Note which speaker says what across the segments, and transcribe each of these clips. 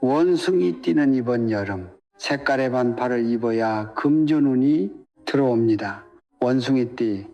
Speaker 1: 원숭이 뛰는 이번 여름, 색깔의 반팔을 입어야 금전운이 들어옵니다. 원숭이띠,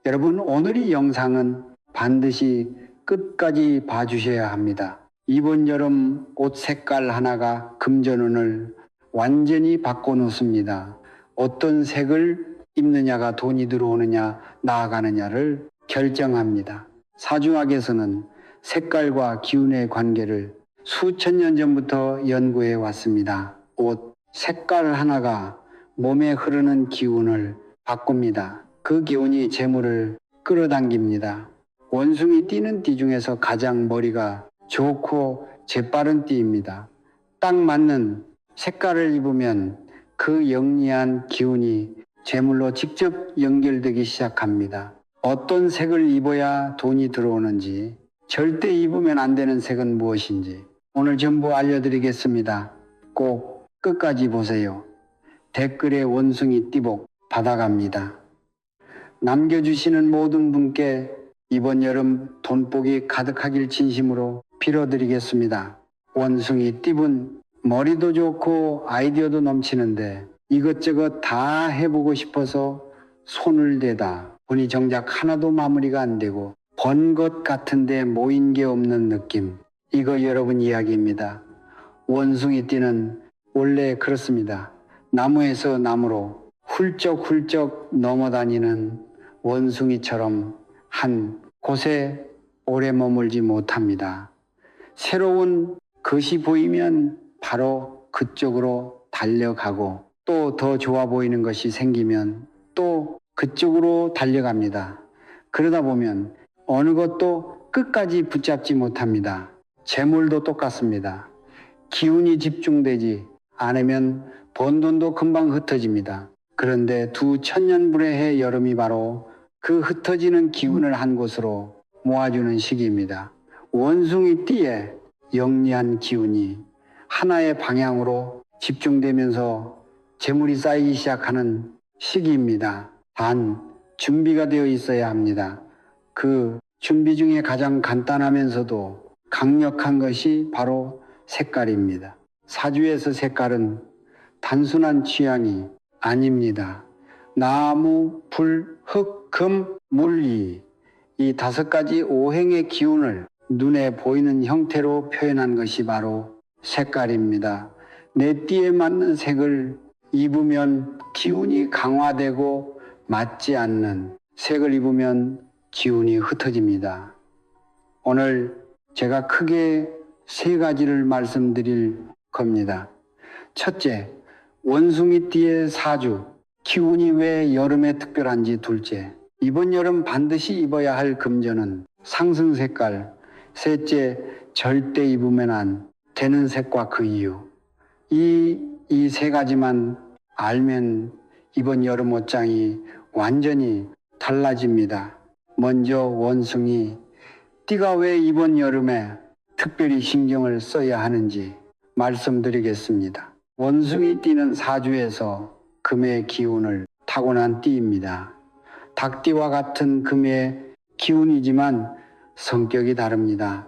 Speaker 1: 여러분 오늘 이 영상은 반드시 끝까지 봐주셔야 합니다. 이번 여름 옷 색깔 하나가 금전운을 완전히 바꿔놓습니다. 어떤 색을 입느냐가 돈이 들어오느냐 나아가느냐를 결정합니다. 사주학에서는 색깔과 기운의 관계를 수천 년 전부터 연구해 왔습니다. 옷 색깔 하나가 몸에 흐르는 기운을 바꿉니다. 그 기운이 재물을 끌어당깁니다. 원숭이 띠는 띠 중에서 가장 머리가 좋고 재빠른 띠입니다. 딱 맞는 색깔을 입으면 그 영리한 기운이 재물로 직접 연결되기 시작합니다. 어떤 색을 입어야 돈이 들어오는지, 절대 입으면 안 되는 색은 무엇인지 오늘 전부 알려드리겠습니다. 꼭 끝까지 보세요. 댓글에 원숭이 띠복 받아갑니다. 남겨주시는 모든 분께 이번 여름 돈복이 가득하길 진심으로 빌어드리겠습니다. 원숭이 띠분 머리도 좋고 아이디어도 넘치는데 이것저것 다 해보고 싶어서 손을 대다 보니 정작 하나도 마무리가 안 되고 번 것 같은데 모인 게 없는 느낌. 이거 여러분 이야기입니다. 원숭이 띠는 원래 그렇습니다. 나무에서 나무로 훌쩍훌쩍 넘어다니는 원숭이처럼 한 곳에 오래 머물지 못합니다. 새로운 것이 보이면 바로 그쪽으로 달려가고 또 더 좋아 보이는 것이 생기면 또 그쪽으로 달려갑니다. 그러다 보면 어느 것도 끝까지 붙잡지 못합니다. 재물도 똑같습니다. 기운이 집중되지 않으면 번 돈도 금방 흩어집니다. 그런데 두 천년불의 여름이 바로 그 흩어지는 기운을 한 곳으로 모아주는 시기입니다. 원숭이 띠에 영리한 기운이 하나의 방향으로 집중되면서 재물이 쌓이기 시작하는 시기입니다. 단 준비가 되어 있어야 합니다. 그 준비 중에 가장 간단하면서도 강력한 것이 바로 색깔입니다. 사주에서 색깔은 단순한 취향이 아닙니다. 나무, 불, 흙, 금, 물, 이 다섯 가지 오행의 기운을 눈에 보이는 형태로 표현한 것이 바로 색깔입니다. 내 띠에 맞는 색을 입으면 기운이 강화되고 맞지 않는 색을 입으면 기운이 흩어집니다. 오늘 제가 크게 세 가지를 말씀드릴 겁니다. 첫째, 원숭이 띠의 사주, 기운이 왜 여름에 특별한지. 둘째, 이번 여름 반드시 입어야 할 금전은 상승 색깔. 셋째, 절대 입으면 안 되는 색과 그 이유. 이 세 가지만 알면 이번 여름 옷장이 완전히 달라집니다. 먼저 원숭이 띠가 왜 이번 여름에 특별히 신경을 써야 하는지 말씀드리겠습니다. 원숭이 띠는 사주에서 금의 기운을 타고난 띠입니다. 닭띠와 같은 금의 기운이지만 성격이 다릅니다.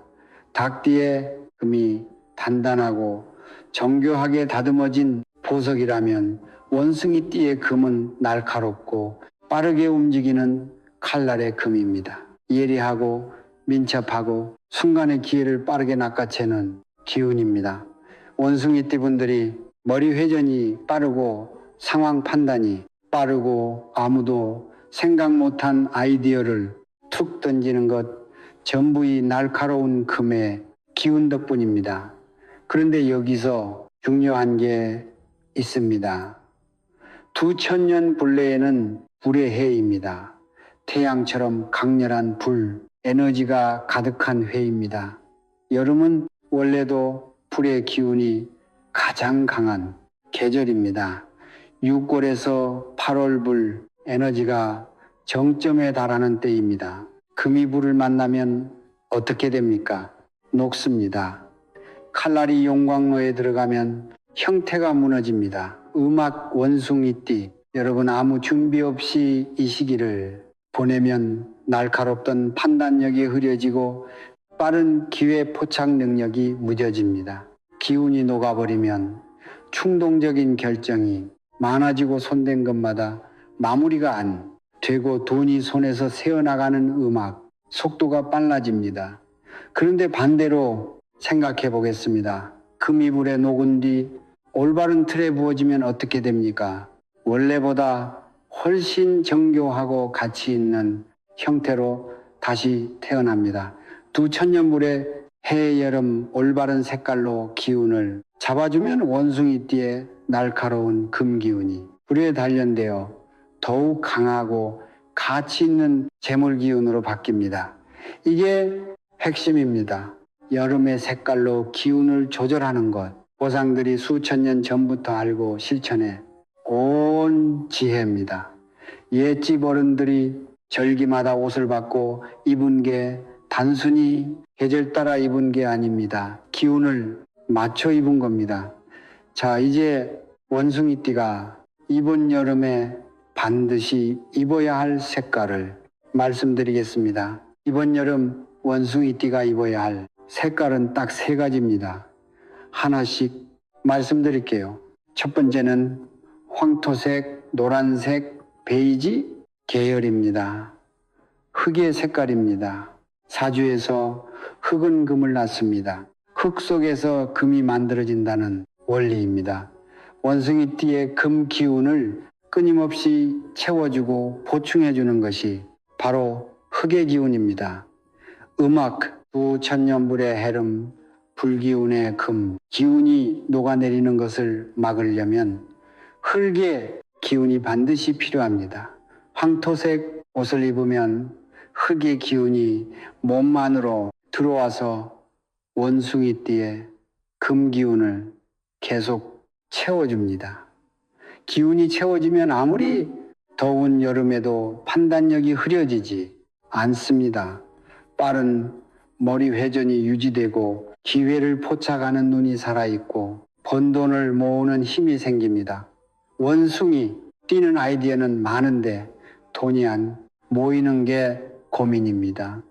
Speaker 1: 닭띠의 금이 단단하고 정교하게 다듬어진 보석이라면 원숭이 띠의 금은 날카롭고 빠르게 움직이는 칼날의 금입니다. 예리하고 민첩하고 순간의 기회를 빠르게 낚아채는 기운입니다. 원숭이 띠 분들이 머리 회전이 빠르고 상황 판단이 빠르고 아무도 생각 못한 아이디어를 툭 던지는 것 전부 이 날카로운 금의 기운 덕분입니다. 그런데 여기서 중요한 게 있습니다. 2000년 불내에는 불의 해입니다. 태양처럼 강렬한 불, 에너지가 가득한 해입니다. 여름은 원래도 불의 기운이 가장 강한 계절입니다. 6월에서 8월 불 에너지가 정점에 달하는 때입니다. 금이 불을 만나면 어떻게 됩니까? 녹습니다. 칼날이 용광로에 들어가면 형태가 무너집니다. 음악 원숭이띠, 여러분 아무 준비 없이 이 시기를 보내면 날카롭던 판단력이 흐려지고 빠른 기회 포착 능력이 무뎌집니다. 기운이 녹아버리면 충동적인 결정이 많아지고 손댄 것마다 마무리가 안 되고 돈이 손에서 새어나가는 음악, 속도가 빨라집니다. 그런데 반대로 생각해 보겠습니다. 금이불에 녹은 뒤 올바른 틀에 부어지면 어떻게 됩니까? 원래보다 훨씬 정교하고 가치 있는 형태로 다시 태어납니다. 두 천년불에 해, 여름 올바른 색깔로 기운을 잡아주면 원숭이띠의 날카로운 금기운이 불에 단련되어 더욱 강하고 가치 있는 재물기운으로 바뀝니다. 이게 핵심입니다. 여름의 색깔로 기운을 조절하는 것, 조상들이 수천 년 전부터 알고 실천해 온 지혜입니다. 옛집 어른들이 절기마다 옷을 바꿔 입은 게 단순히 계절 따라 입은 게 아닙니다. 기운을 맞춰 입은 겁니다. 자, 이제 원숭이띠가 이번 여름에 반드시 입어야 할 색깔을 말씀드리겠습니다. 이번 여름 원숭이띠가 입어야 할 색깔은 딱 세 가지입니다. 하나씩 말씀드릴게요. 첫 번째는 황토색, 노란색, 베이지 계열입니다. 흙의 색깔입니다. 사주에서 흙은 금을 낳습니다. 흙 속에서 금이 만들어진다는 원리입니다. 원숭이띠의 금 기운을 끊임없이 채워주고 보충해주는 것이 바로 흙의 기운입니다. 음악, 수천년불의 해름, 불기운의 금, 기운이 녹아내리는 것을 막으려면 흙의 기운이 반드시 필요합니다. 황토색 옷을 입으면 흙의 기운이 몸 안으로 들어와서 원숭이띠의 금 기운을 계속 채워줍니다. 기운이 채워지면 아무리 더운 여름에도 판단력이 흐려지지 않습니다. 빠른 머리 회전이 유지되고 기회를 포착하는 눈이 살아있고 번 돈을 모으는 힘이 생깁니다. 원숭이 뛰는 아이디어는 많은데 돈이 안 모이는 게 고민입니다.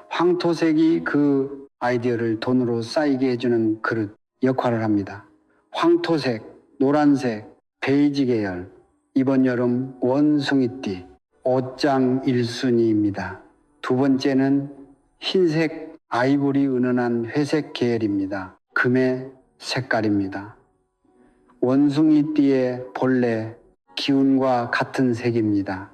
Speaker 1: 황토색이 그 아이디어를 돈으로 쌓이게 해주는 그릇 역할을 합니다. 황토색, 노란색, 베이지 계열, 이번 여름 원숭이띠 옷장 1순위입니다. 두 번째는 흰색 아이보리 은은한 회색 계열입니다. 금의 색깔입니다. 원숭이띠의 본래 기운과 같은 색입니다.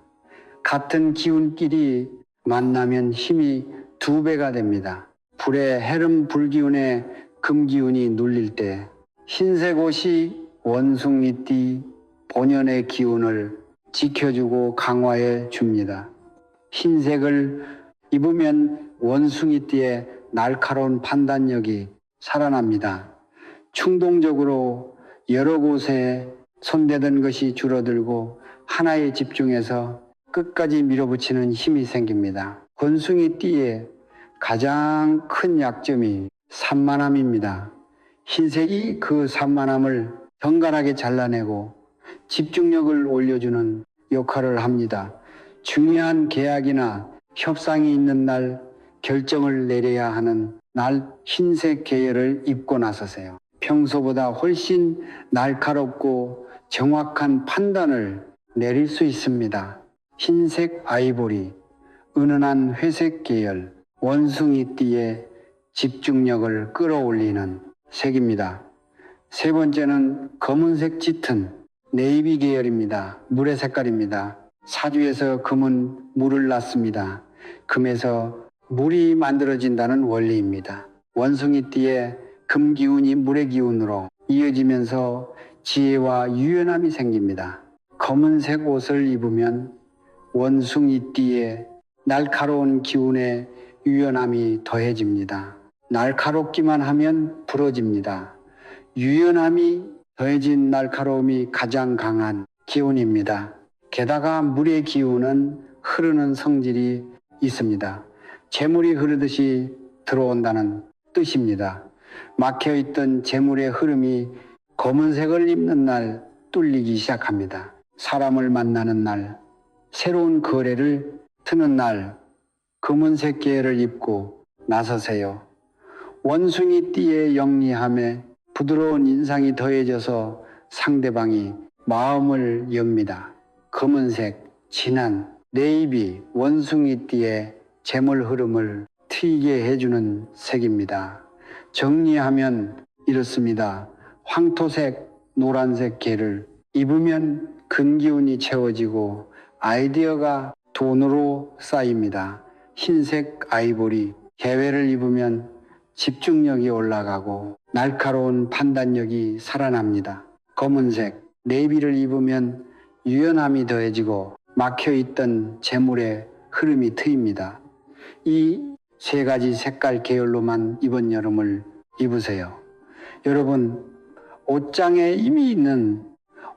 Speaker 1: 같은 기운끼리 만나면 힘이 2배가 됩니다. 불의 해름 불기운에 금기운이 눌릴 때 흰색 옷이 원숭이띠 본연의 기운을 지켜주고 강화해 줍니다. 흰색을 입으면 원숭이띠의 날카로운 판단력이 살아납니다. 충동적으로 여러 곳에 손대던 것이 줄어들고 하나에 집중해서 끝까지 밀어붙이는 힘이 생깁니다. 원숭이띠의 가장 큰 약점이 산만함입니다. 흰색이 그 산만함을 정갈하게 잘라내고 집중력을 올려주는 역할을 합니다. 중요한 계약이나 협상이 있는 날 결정을 내려야 하는 날 흰색 계열을 입고 나서세요. 평소보다 훨씬 날카롭고 정확한 판단을 내릴 수 있습니다. 흰색 아이보리, 은은한 회색 계열, 원숭이띠의 집중력을 끌어올리는 색입니다. 세 번째는 검은색 짙은 네이비 계열입니다. 물의 색깔입니다. 사주에서 금은 물을 낳습니다. 금에서 물이 만들어진다는 원리입니다. 원숭이띠의 금 기운이 물의 기운으로 이어지면서 지혜와 유연함이 생깁니다. 검은색 옷을 입으면 원숭이띠의 날카로운 기운에 유연함이 더해집니다. 날카롭기만 하면 부러집니다. 유연함이 더해진 날카로움이 가장 강한 기운입니다. 게다가 물의 기운은 흐르는 성질이 있습니다. 재물이 흐르듯이 들어온다는 뜻입니다. 막혀있던 재물의 흐름이 검은색을 입는 날 뚫리기 시작합니다. 사람을 만나는 날, 새로운 거래를 트는 날, 검은색 계열을 입고 나서세요. 원숭이띠의 영리함에 부드러운 인상이 더해져서 상대방이 마음을 엽니다. 검은색, 진한 네이비 원숭이띠의 재물 흐름을 튀게 해주는 색입니다. 정리하면 이렇습니다. 황토색, 노란색 개를 입으면 근기운이 채워지고 아이디어가 돈으로 쌓입니다. 흰색 아이보리, 개회를 입으면 집중력이 올라가고 날카로운 판단력이 살아납니다. 검은색, 네이비를 입으면 유연함이 더해지고 막혀있던 재물의 흐름이 트입니다. 이 세 가지 색깔 계열로만 이번 여름을 입으세요. 여러분, 옷장에 이미 있는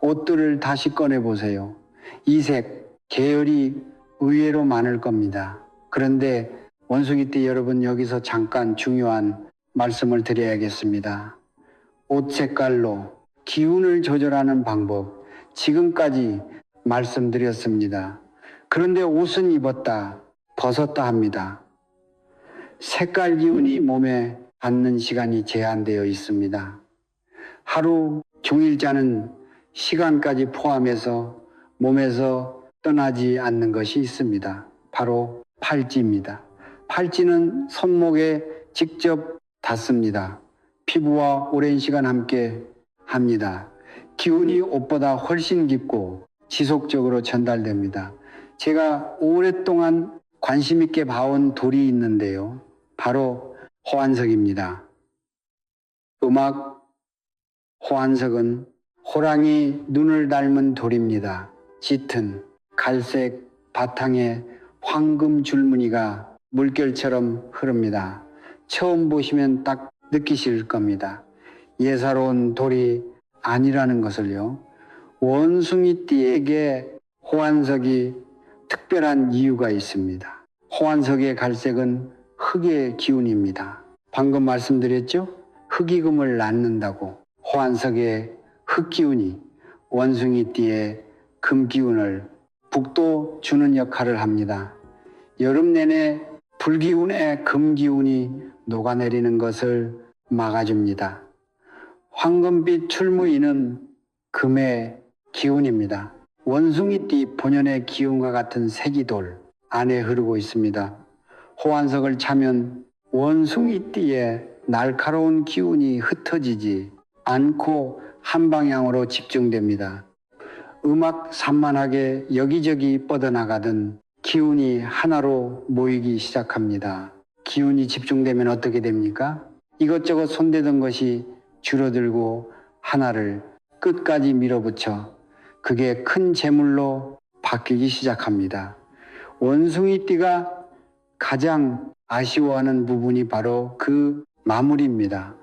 Speaker 1: 옷들을 다시 꺼내보세요. 이 색, 계열이 의외로 많을 겁니다. 그런데 원숭이띠 여러분, 여기서 잠깐 중요한 말씀을 드려야겠습니다. 옷 색깔로 기운을 조절하는 방법, 지금까지 말씀드렸습니다. 그런데 옷은 입었다, 벗었다 합니다. 색깔 기운이 몸에 받는 시간이 제한되어 있습니다. 하루 종일 자는 시간까지 포함해서 몸에서 떠나지 않는 것이 있습니다. 바로 팔찌입니다. 팔찌는 손목에 직접 닿습니다. 피부와 오랜 시간 함께 합니다. 기운이 옷보다 훨씬 깊고 지속적으로 전달됩니다. 제가 오랫동안 관심 있게 봐온 돌이 있는데요. 바로 호환석입니다. 음악 호환석은 호랑이 눈을 닮은 돌입니다. 짙은 갈색 바탕에 황금 줄무늬가 물결처럼 흐릅니다. 처음 보시면 딱 느끼실 겁니다. 예사로운 돌이 아니라는 것을요. 원숭이띠에게 호환석이 특별한 이유가 있습니다. 호환석의 갈색은 흙의 기운입니다. 방금 말씀드렸죠? 흙이금을 낳는다고. 호환석의 흙기운이 원숭이띠의 금기운을 북도 주는 역할을 합니다. 여름 내내 불기운의 금기운이 녹아내리는 것을 막아줍니다. 황금빛 출무이는 금의 기운입니다. 원숭이띠 본연의 기운과 같은 색이돌 안에 흐르고 있습니다. 호환석을 차면 원숭이띠의 날카로운 기운이 흩어지지 않고 한 방향으로 집중됩니다. 음악 산만하게 여기저기 뻗어나가던 기운이 하나로 모이기 시작합니다. 기운이 집중되면 어떻게 됩니까? 이것저것 손대던 것이 줄어들고 하나를 끝까지 밀어붙여 그게 큰 재물로 바뀌기 시작합니다. 원숭이띠가 가장 아쉬워하는 부분이 바로 그 마무리입니다.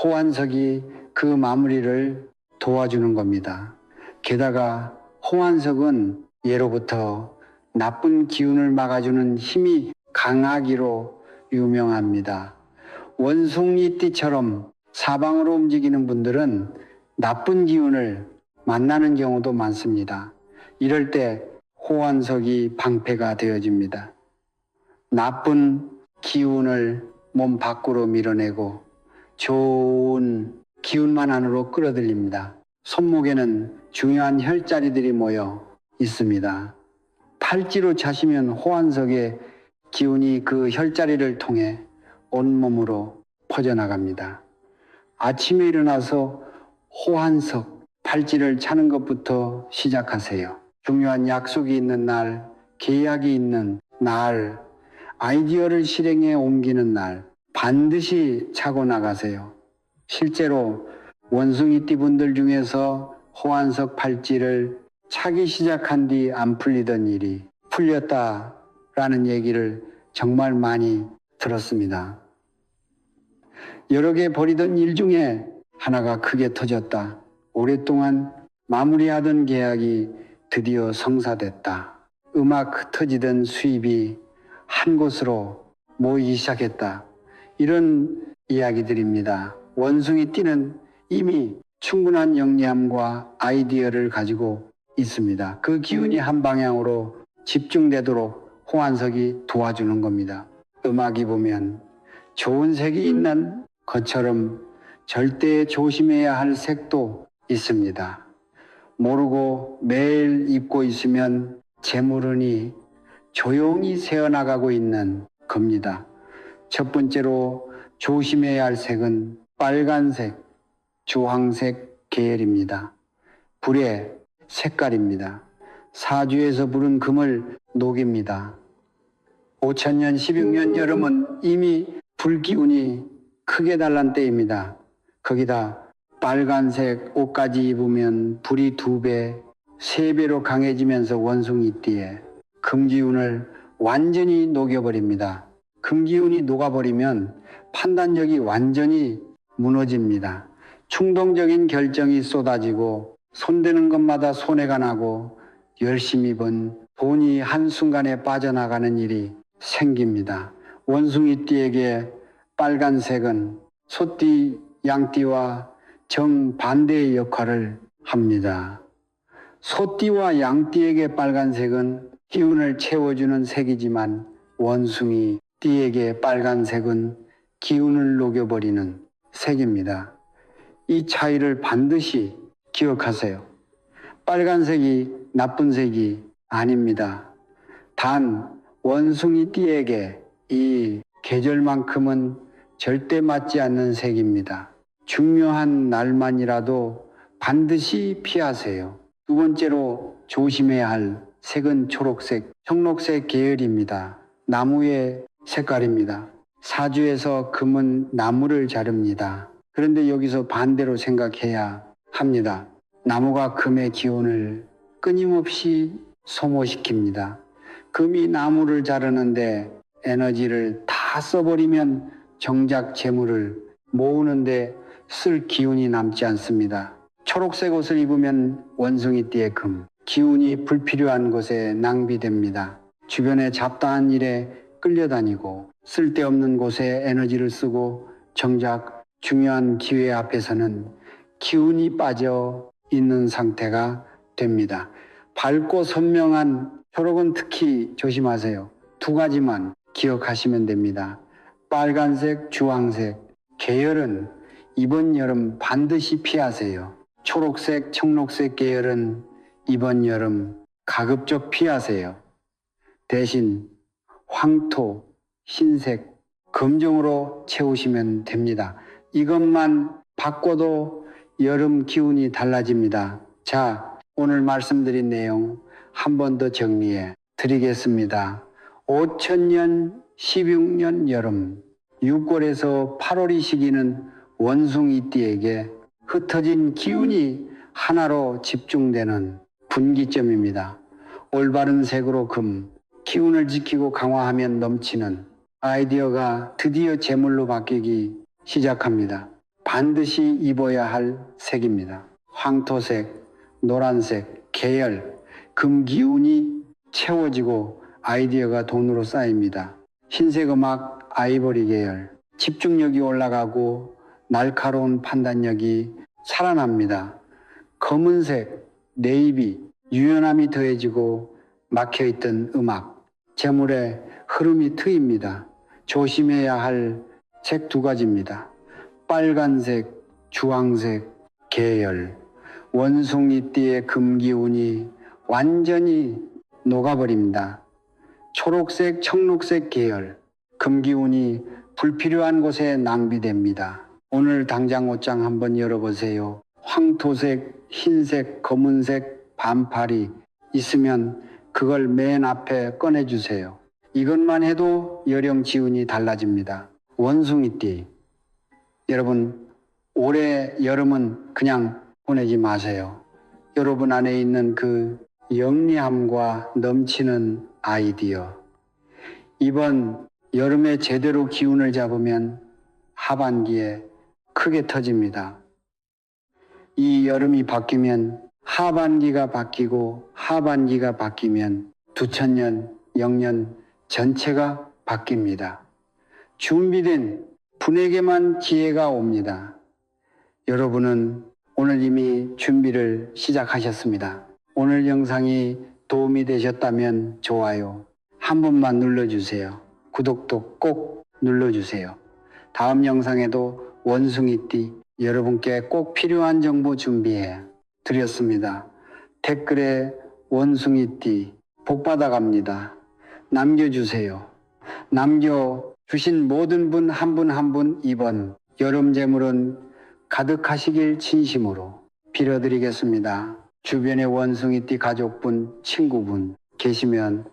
Speaker 1: 호환석이 그 마무리를 도와주는 겁니다. 게다가 호환석은 예로부터 나쁜 기운을 막아주는 힘이 강하기로 유명합니다. 원숭이띠처럼 사방으로 움직이는 분들은 나쁜 기운을 만나는 경우도 많습니다. 이럴 때 호환석이 방패가 되어집니다. 나쁜 기운을 몸 밖으로 밀어내고 좋은 기운만 안으로 끌어들입니다. 손목에는 중요한 혈자리들이 모여 있습니다. 팔찌로 차시면 호환석의 기운이 그 혈자리를 통해 온몸으로 퍼져나갑니다. 아침에 일어나서 호환석, 팔찌를 차는 것부터 시작하세요. 중요한 약속이 있는 날, 계약이 있는 날, 아이디어를 실행에 옮기는 날 반드시 차고 나가세요. 실제로 원숭이띠 분들 중에서 호환석 팔찌를 차기 시작한 뒤 안 풀리던 일이 풀렸다라는 얘기를 정말 많이 들었습니다. 여러 개 버리던 일 중에 하나가 크게 터졌다. 오랫동안 마무리하던 계약이 드디어 성사됐다. 음악 흩어지던 수입이 한 곳으로 모이기 시작했다. 이런 이야기들입니다. 원숭이띠는 이미 충분한 영리함과 아이디어를 가지고 있습니다. 그 기운이 한 방향으로 집중되도록 호환석이 도와주는 겁니다. 음악이 보면 좋은 색이 있는 것처럼 절대 조심해야 할 색도 있습니다. 모르고 매일 입고 있으면 재물운이 조용히 새어나가고 있는 겁니다. 첫 번째로 조심해야 할 색은 빨간색, 주황색 계열입니다. 불의 색깔입니다. 사주에서 불은 금을 녹입니다. 5000년, 16년 여름은 이미 불기운이 크게 달란 때입니다. 거기다 빨간색 옷까지 입으면 불이 2배, 3배로 강해지면서 원숭이띠에 금기운을 완전히 녹여버립니다. 금기운이 녹아버리면 판단력이 완전히 무너집니다. 충동적인 결정이 쏟아지고 손대는 것마다 손해가 나고 열심히 번 돈이 한순간에 빠져나가는 일이 생깁니다. 원숭이띠에게 빨간색은 소띠, 양띠와 정반대의 역할을 합니다. 소띠와 양띠에게 빨간색은 기운을 채워주는 색이지만 원숭이띠에게 빨간색은 기운을 녹여버리는 색입니다. 이 차이를 반드시 기억하세요. 빨간색이 나쁜 색이 아닙니다. 단 원숭이띠에게 이 계절만큼은 절대 맞지 않는 색입니다. 중요한 날만이라도 반드시 피하세요. 두 번째로 조심해야 할 색은 초록색, 청록색 계열입니다. 나무의 색깔입니다. 사주에서 금은 나무를 자릅니다. 그런데 여기서 반대로 생각해야 합니다. 나무가 금의 기운을 끊임없이 소모시킵니다. 금이 나무를 자르는데 에너지를 다 써버리면 정작 재물을 모으는데 쓸 기운이 남지 않습니다. 초록색 옷을 입으면 원숭이띠의 금, 기운이 불필요한 곳에 낭비됩니다. 주변의 잡다한 일에 끌려다니고 쓸데없는 곳에 에너지를 쓰고 정작 중요한 기회 앞에서는 기운이 빠져 있는 상태가 됩니다. 밝고 선명한 초록은 특히 조심하세요. 2가지만 기억하시면 됩니다. 빨간색, 주황색, 계열은 이번 여름 반드시 피하세요. 초록색, 청록색 계열은 이번 여름 가급적 피하세요. 대신 황토, 흰색, 검정으로 채우시면 됩니다. 이것만 바꿔도 여름 기운이 달라집니다. 자, 오늘 말씀드린 내용 한 번 더 정리해 드리겠습니다. 5000년, 16년 여름, 6월에서 8월이 시기는 원숭이띠에게 흩어진 기운이 하나로 집중되는 분기점입니다. 올바른 색으로 금, 기운을 지키고 강화하면 넘치는 아이디어가 드디어 재물로 바뀌기 시작합니다. 반드시 입어야 할 색입니다. 황토색, 노란색, 계열, 금 기운이 채워지고 아이디어가 돈으로 쌓입니다. 흰색 음악, 아이보리 계열, 집중력이 올라가고 날카로운 판단력이 살아납니다. 검은색, 네이비, 유연함이 더해지고 막혀있던 음악, 재물의 흐름이 트입니다. 조심해야 할 색 2가지입니다. 빨간색, 주황색, 계열, 원숭이띠의 금기운이 완전히 녹아버립니다. 초록색, 청록색 계열, 금기운이 불필요한 곳에 낭비됩니다. 오늘 당장 옷장 한번 열어보세요. 황토색, 흰색, 검은색, 반팔이 있으면 그걸 맨 앞에 꺼내주세요. 이것만 해도 여령 기운이 달라집니다. 원숭이띠, 여러분 올해 여름은 그냥 보내지 마세요. 여러분 안에 있는 그 영리함과 넘치는 아이디어, 이번 여름에 제대로 기운을 잡으면 하반기에 크게 터집니다. 이 여름이 바뀌면 하반기가 바뀌고 하반기가 바뀌면 2000년, 영년 전체가 바뀝니다. 준비된 분에게만 기회가 옵니다. 여러분은 오늘 이미 준비를 시작하셨습니다. 오늘 영상이 도움이 되셨다면 좋아요 한 번만 눌러주세요. 구독도 꼭 눌러주세요. 다음 영상에도 원숭이띠 여러분께 꼭 필요한 정보 준비해 드렸습니다. 댓글에 원숭이띠 복 받아갑니다. 남겨주세요. 남겨주신 모든 분 한 분 한 분 이번 여름 재물은 가득하시길 진심으로 빌어드리겠습니다. 주변에 원숭이띠 가족분, 친구분 계시면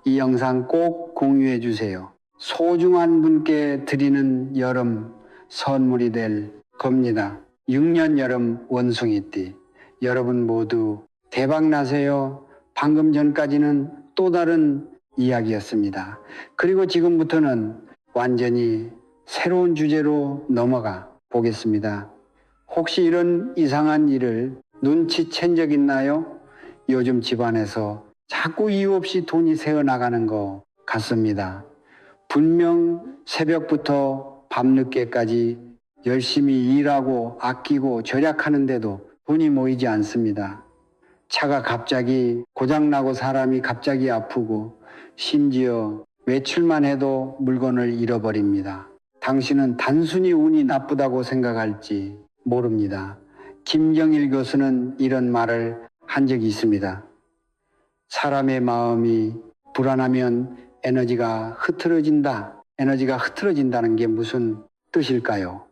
Speaker 1: 이 영상 꼭 공유해 주세요. 소중한 분께 드리는 여름 선물이 될 겁니다. 6년 여름 원숭이띠 여러분 모두 대박 나세요. 방금 전까지는 또 다른 이야기였습니다. 그리고 지금부터는 완전히 새로운 주제로 넘어가 보겠습니다. 혹시 이런 이상한 일을 눈치챈 적 있나요? 요즘 집안에서 자꾸 이유 없이 돈이 새어나가는 것 같습니다. 분명 새벽부터 밤늦게까지 열심히 일하고 아끼고 절약하는데도 돈이 모이지 않습니다. 차가 갑자기 고장나고 사람이 갑자기 아프고 심지어 외출만 해도 물건을 잃어버립니다. 당신은 단순히 운이 나쁘다고 생각할지 모릅니다. 김경일 교수는 이런 말을 한 적이 있습니다. 사람의 마음이 불안하면 에너지가 흐트러진다. 에너지가 흐트러진다는 게 무슨 뜻일까요?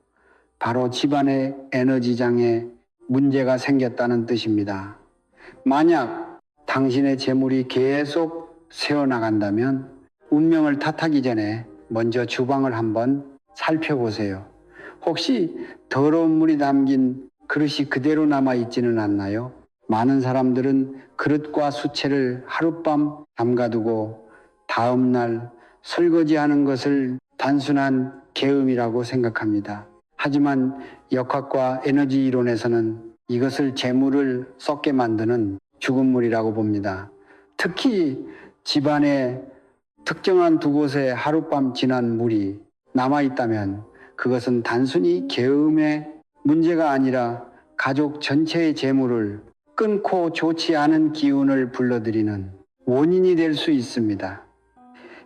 Speaker 1: 바로 집안의 에너지장에 문제가 생겼다는 뜻입니다. 만약 당신의 재물이 계속 새어나간다면 운명을 탓하기 전에 먼저 주방을 한번 살펴보세요. 혹시 더러운 물이 담긴 그릇이 그대로 남아있지는 않나요? 많은 사람들은 그릇과 수채를 하룻밤 담가두고 다음날 설거지하는 것을 단순한 계음이라고 생각합니다. 하지만 역학과 에너지 이론에서는 이것을 재물을 썩게 만드는 죽은 물이라고 봅니다. 특히 집안에 특정한 두 곳에 하룻밤 지난 물이 남아있다면 그것은 단순히 계음의 문제가 아니라 가족 전체의 재물을 끊고 좋지 않은 기운을 불러들이는 원인이 될 수 있습니다.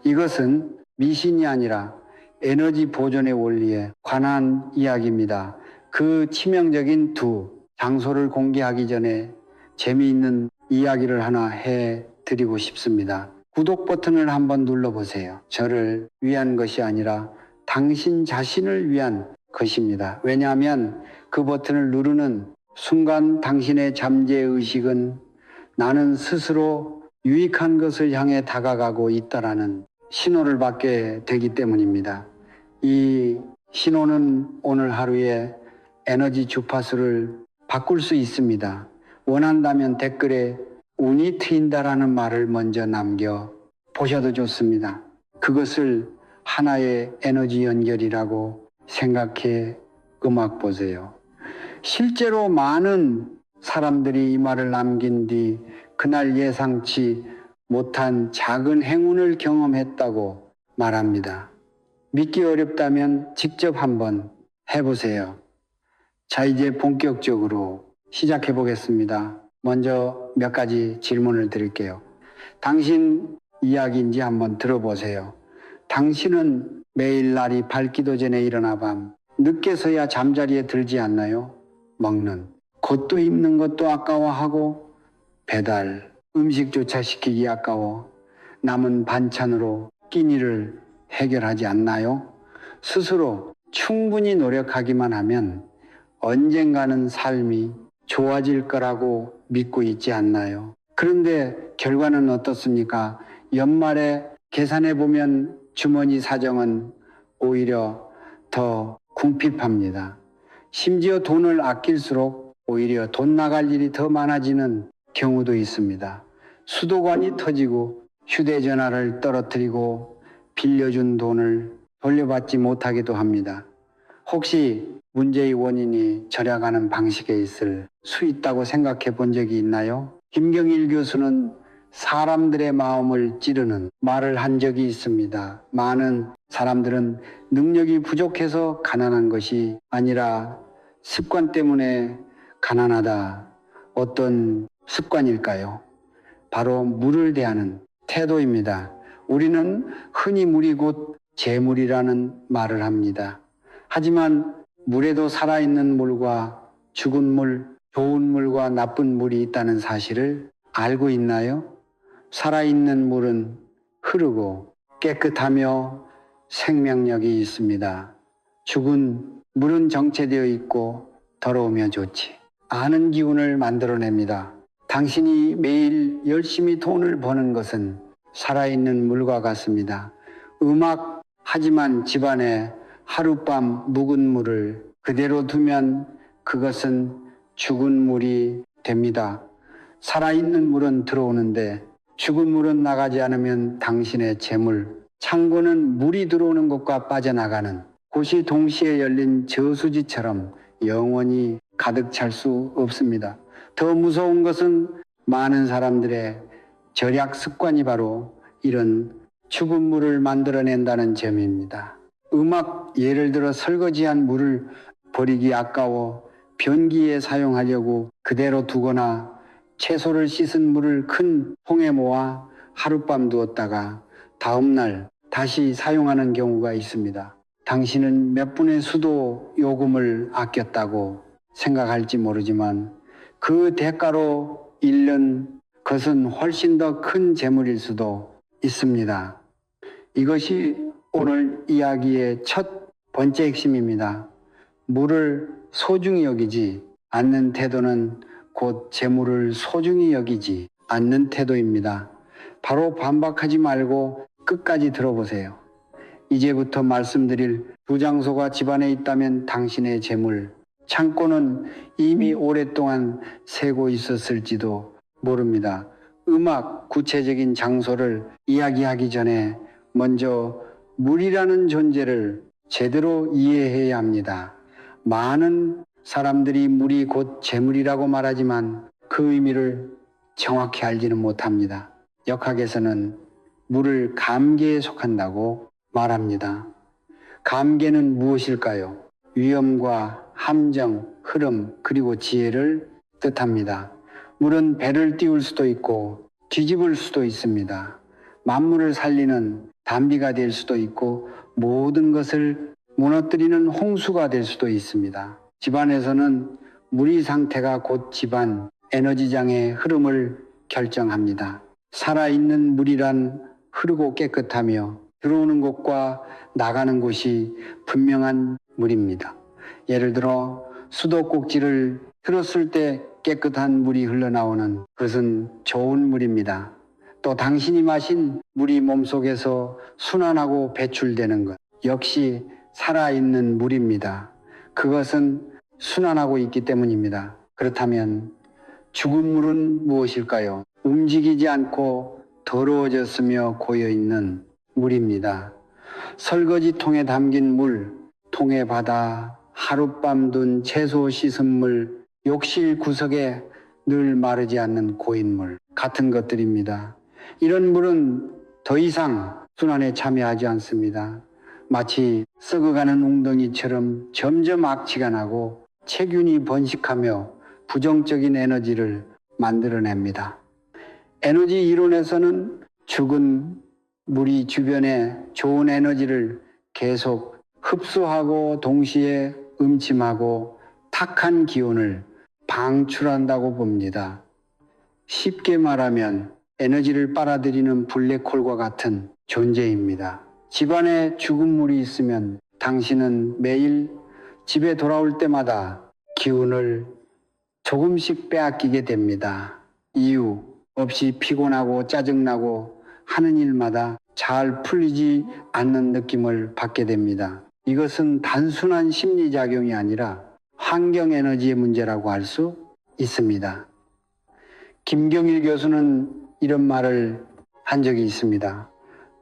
Speaker 1: 이것은 미신이 아니라 에너지 보존의 원리에 관한 이야기입니다. 그 치명적인 두 장소를 공개하기 전에 재미있는 이야기를 하나 해드리고 싶습니다. 구독 버튼을 한번 눌러보세요. 저를 위한 것이 아니라 당신 자신을 위한 것입니다. 왜냐하면 그 버튼을 누르는 순간 당신의 잠재의식은 나는 스스로 유익한 것을 향해 다가가고 있다라는 신호를 받게 되기 때문입니다. 이 신호는 오늘 하루의 에너지 주파수를 바꿀 수 있습니다. 원한다면 댓글에 운이 트인다라는 말을 먼저 남겨 보셔도 좋습니다. 그것을 하나의 에너지 연결이라고 생각해 음악 보세요. 실제로 많은 사람들이 이 말을 남긴 뒤 그날 예상치 못한 작은 행운을 경험했다고 말합니다. 믿기 어렵다면 직접 한번 해보세요. 자, 이제 본격적으로 시작해 보겠습니다. 먼저 몇 가지 질문을 드릴게요. 당신 이야기인지 한번 들어보세요. 당신은 매일 날이 밝기도 전에 일어나 밤 늦게서야 잠자리에 들지 않나요? 먹는 겉도 입는 것도 아까워하고 배달 음식조차 시키기 아까워 남은 반찬으로 끼니를 해결하지 않나요? 스스로 충분히 노력하기만 하면 언젠가는 삶이 좋아질 거라고 믿고 있지 않나요? 그런데 결과는 어떻습니까? 연말에 계산해 보면 주머니 사정은 오히려 더 궁핍합니다. 심지어 돈을 아낄수록 오히려 돈 나갈 일이 더 많아지는 경우도 있습니다. 수도관이 터지고 휴대전화를 떨어뜨리고 빌려준 돈을 돌려받지 못하기도 합니다. 혹시 문제의 원인이 절약하는 방식에 있을 수 있다고 생각해 본 적이 있나요? 김경일 교수는 사람들의 마음을 찌르는 말을 한 적이 있습니다. 많은 사람들은 능력이 부족해서 가난한 것이 아니라 습관 때문에 가난하다. 어떤 습관일까요? 바로 물을 대하는 태도입니다. 우리는 흔히 물이 곧 재물이라는 말을 합니다. 하지만 물에도 살아있는 물과 죽은 물, 좋은 물과 나쁜 물이 있다는 사실을 알고 있나요? 살아있는 물은 흐르고 깨끗하며 생명력이 있습니다. 죽은 물은 정체되어 있고 더러우며 좋지 않은 기운을 만들어냅니다. 당신이 매일 열심히 돈을 버는 것은 살아있는 물과 같습니다. 하지만 집안에 하룻밤 묵은 물을 그대로 두면 그것은 죽은 물이 됩니다. 살아있는 물은 들어오는데 죽은 물은 나가지 않으면 당신의 재물, 창고는 물이 들어오는 곳과 빠져나가는 곳이 동시에 열린 저수지처럼 영원히 가득 찰 수 없습니다. 더 무서운 것은 많은 사람들의 절약 습관이 바로 이런 죽은 물을 만들어낸다는 점입니다. 예를 들어 설거지한 물을 버리기 아까워 변기에 사용하려고 그대로 두거나 채소를 씻은 물을 큰 통에 모아 하룻밤 두었다가 다음날 다시 사용하는 경우가 있습니다. 당신은 몇 분의 수도 요금을 아꼈다고 생각할지 모르지만 그 대가로 잃는 것은 훨씬 더 큰 재물일 수도 있습니다. 이것이 오늘 이야기의 첫 번째 핵심입니다. 물을 소중히 여기지 않는 태도는 곧 재물을 소중히 여기지 않는 태도입니다. 바로 반박하지 말고 끝까지 들어보세요. 이제부터 말씀드릴 두 장소가 집안에 있다면 당신의 재물, 창고는 이미 오랫동안 새고 있었을지도 모릅니다. 구체적인 장소를 이야기하기 전에 먼저 물이라는 존재를 제대로 이해해야 합니다. 많은 사람들이 물이 곧 재물이라고 말하지만 그 의미를 정확히 알지는 못합니다. 역학에서는 물을 감계에 속한다고 말합니다. 감계는 무엇일까요? 위험과 함정, 흐름, 그리고 지혜를 뜻합니다. 물은 배를 띄울 수도 있고 뒤집을 수도 있습니다. 만물을 살리는 단비가 될 수도 있고 모든 것을 무너뜨리는 홍수가 될 수도 있습니다. 집안에서는 물의 상태가 곧 집안 에너지장의 흐름을 결정합니다. 살아있는 물이란 흐르고 깨끗하며 들어오는 곳과 나가는 곳이 분명한 물입니다. 예를 들어 수도꼭지를 틀었을 때 깨끗한 물이 흘러나오는 것은 좋은 물입니다. 또 당신이 마신 물이 몸속에서 순환하고 배출되는 것 역시 살아있는 물입니다. 그것은 순환하고 있기 때문입니다. 그렇다면 죽은 물은 무엇일까요? 움직이지 않고 더러워졌으며 고여있는 물입니다. 설거지통에 담긴 물, 통에 받아 하룻밤 둔 채소 씻은 물, 욕실 구석에 늘 마르지 않는 고인물 같은 것들입니다. 이런 물은 더 이상 순환에 참여하지 않습니다. 마치 썩어가는 웅덩이처럼 점점 악취가 나고 세균이 번식하며 부정적인 에너지를 만들어냅니다. 에너지 이론에서는 죽은 물이 주변에 좋은 에너지를 계속 흡수하고 동시에 음침하고 탁한 기운을 방출한다고 봅니다. 쉽게 말하면 에너지를 빨아들이는 블랙홀과 같은 존재입니다. 집안에 죽은 물이 있으면 당신은 매일 집에 돌아올 때마다 기운을 조금씩 빼앗기게 됩니다. 이유 없이 피곤하고 짜증나고 하는 일마다 잘 풀리지 않는 느낌을 받게 됩니다. 이것은 단순한 심리작용이 아니라 환경 에너지의 문제라고 할 수 있습니다. 김경일 교수는 이런 말을 한 적이 있습니다.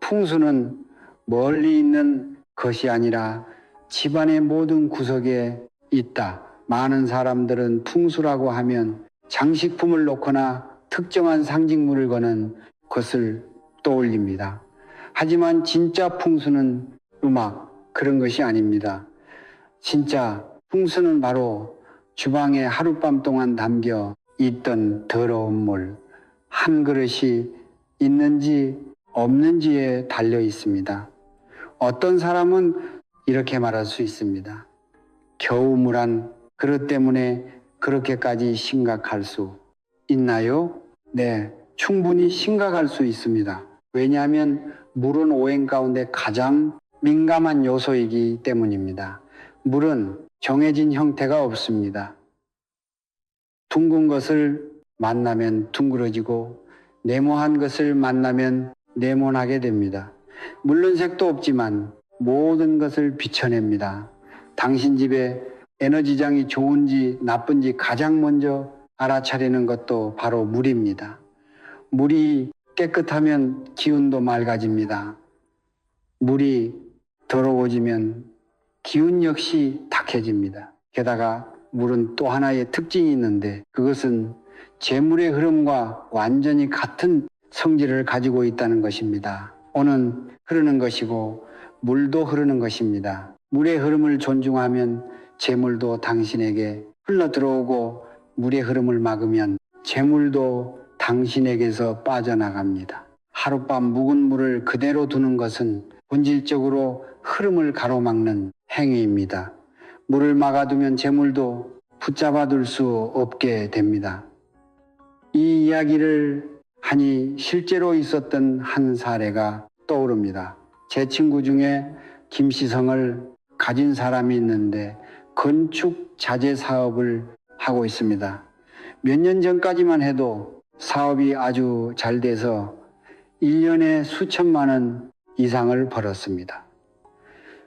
Speaker 1: 풍수는 멀리 있는 것이 아니라 집안의 모든 구석에 있다. 많은 사람들은 풍수라고 하면 장식품을 놓거나 특정한 상징물을 거는 것을 떠올립니다. 하지만 진짜 풍수는 그런 것이 아닙니다. 진짜 풍수는 바로 주방에 하룻밤 동안 담겨 있던 더러운 물 한 그릇이 있는지 없는지에 달려 있습니다. 어떤 사람은 이렇게 말할 수 있습니다. 겨우물한 그릇 때문에 그렇게까지 심각할 수 있나요? 네, 충분히 심각할 수 있습니다. 왜냐하면 물은 오행 가운데 가장 민감한 요소이기 때문입니다. 물은 정해진 형태가 없습니다. 둥근 것을 만나면 둥그러지고 네모한 것을 만나면 네모나게 됩니다. 물론 색도 없지만 모든 것을 비춰냅니다. 당신 집에 에너지장이 좋은지 나쁜지 가장 먼저 알아차리는 것도 바로 물입니다. 물이 깨끗하면 기운도 맑아집니다. 물이 더러워지면 기운 역시 탁해집니다. 게다가 물은 또 하나의 특징이 있는데 그것은 재물의 흐름과 완전히 같은 성질을 가지고 있다는 것입니다. 오는 흐르는 것이고 물도 흐르는 것입니다. 물의 흐름을 존중하면 재물도 당신에게 흘러 들어오고 물의 흐름을 막으면 재물도 당신에게서 빠져나갑니다. 하룻밤 묵은 물을 그대로 두는 것은 본질적으로 흐름을 가로막는 행위입니다. 물을 막아두면 재물도 붙잡아둘 수 없게 됩니다. 이 이야기를 하니 실제로 있었던 한 사례가 떠오릅니다. 제 친구 중에 김시성을 가진 사람이 있는데 건축 자재 사업을 하고 있습니다. 몇 년 전까지만 해도 사업이 아주 잘 돼서 1년에 수천만 원 이상을 벌었습니다.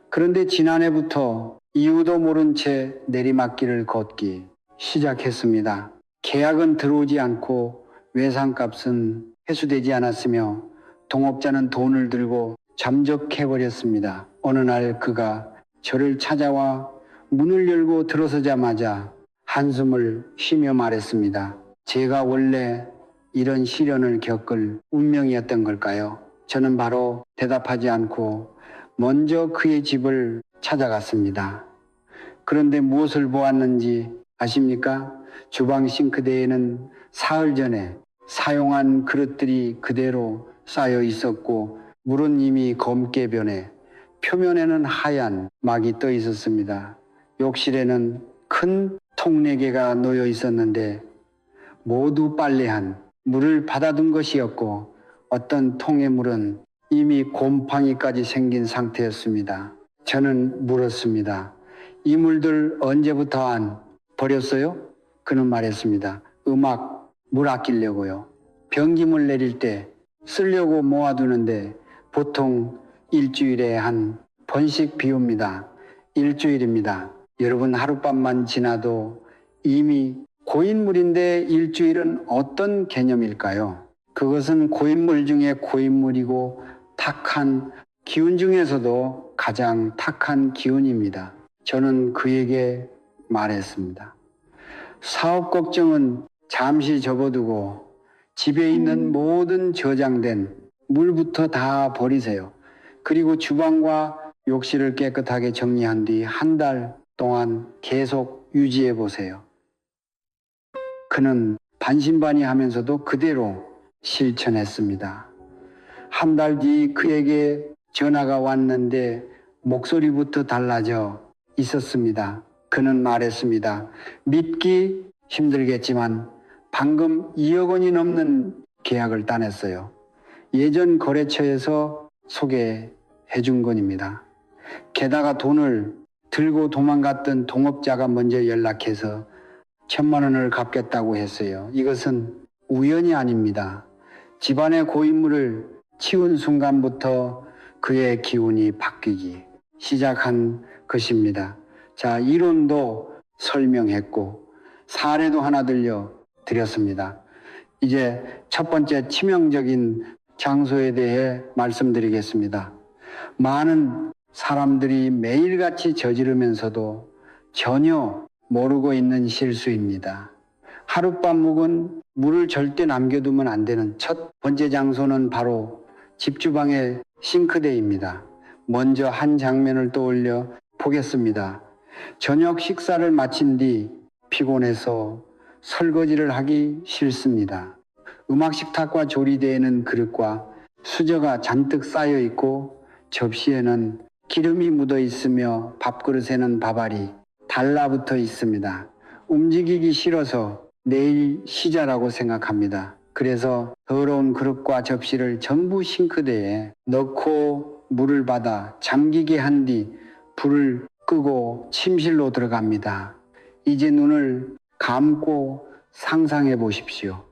Speaker 1: 그런데 지난해부터 이유도 모른 채 내리막길을 걷기 시작했습니다. 계약은 들어오지 않고 외상값은 회수되지 않았으며 동업자는 돈을 들고 잠적해버렸습니다. 어느 날 그가 저를 찾아와 문을 열고 들어서자마자 한숨을 쉬며 말했습니다. 제가 원래 이런 시련을 겪을 운명이었던 걸까요? 저는 바로 대답하지 않고 먼저 그의 집을 찾아갔습니다. 그런데 무엇을 보았는지 아십니까? 주방 싱크대에는 사흘 전에 사용한 그릇들이 그대로 쌓여 있었고 물은 이미 검게 변해 표면에는 하얀 막이 떠 있었습니다. 욕실에는 큰 통 4개가 놓여 있었는데 모두 빨래한 물을 받아둔 것이었고 어떤 통의 물은 이미 곰팡이까지 생긴 상태였습니다. 저는 물었습니다. 이 물들 언제부터 안 버렸어요? 그는 말했습니다. 물 아끼려고요. 변기물 내릴 때 쓰려고 모아두는데 보통 일주일에 한 번씩 비웁니다. 일주일입니다. 여러분 하룻밤만 지나도 이미 고인물인데 일주일은 어떤 개념일까요? 그것은 고인물 중에 고인물이고 탁한 기운 중에서도 가장 탁한 기운입니다. 저는 그에게 말했습니다. 사업 걱정은 잠시 접어두고 집에 있는 모든 저장된 물부터 다 버리세요. 그리고 주방과 욕실을 깨끗하게 정리한 뒤 한 달 동안 계속 유지해 보세요. 그는 반신반의하면서도 그대로 실천했습니다. 한 달 뒤 그에게 전화가 왔는데 목소리부터 달라져 있었습니다. 그는 말했습니다. 믿기 힘들겠지만 방금 2억 원이 넘는 계약을 따냈어요. 예전 거래처에서 소개해 준 건입니다. 게다가 돈을 들고 도망갔던 동업자가 먼저 연락해서 1,000만 원을 갚겠다고 했어요. 이것은 우연이 아닙니다. 집안의 고인물을 치운 순간부터 그의 기운이 바뀌기 시작한 것입니다. 자, 이론도 설명했고 사례도 하나 들려드렸습니다. 이제 첫 번째 치명적인 장소에 대해 말씀드리겠습니다. 많은 사람들이 매일같이 저지르면서도 전혀 모르고 있는 실수입니다. 하룻밤 묵은 물을 절대 남겨두면 안 되는 첫 번째 장소는 바로 집주방의 싱크대입니다. 먼저 한 장면을 떠올려 보겠습니다. 저녁 식사를 마친 뒤 피곤해서 설거지를 하기 싫습니다. 음악 식탁과 조리대에는 그릇과 수저가 잔뜩 쌓여 있고 접시에는 기름이 묻어 있으며 밥그릇에는 밥알이 달라붙어 있습니다. 움직이기 싫어서 내일 쉬자라고 생각합니다. 그래서 더러운 그릇과 접시를 전부 싱크대에 넣고 물을 받아 잠기게 한 뒤 불을 끄고 침실로 들어갑니다. 이제 눈을 감고 상상해 보십시오.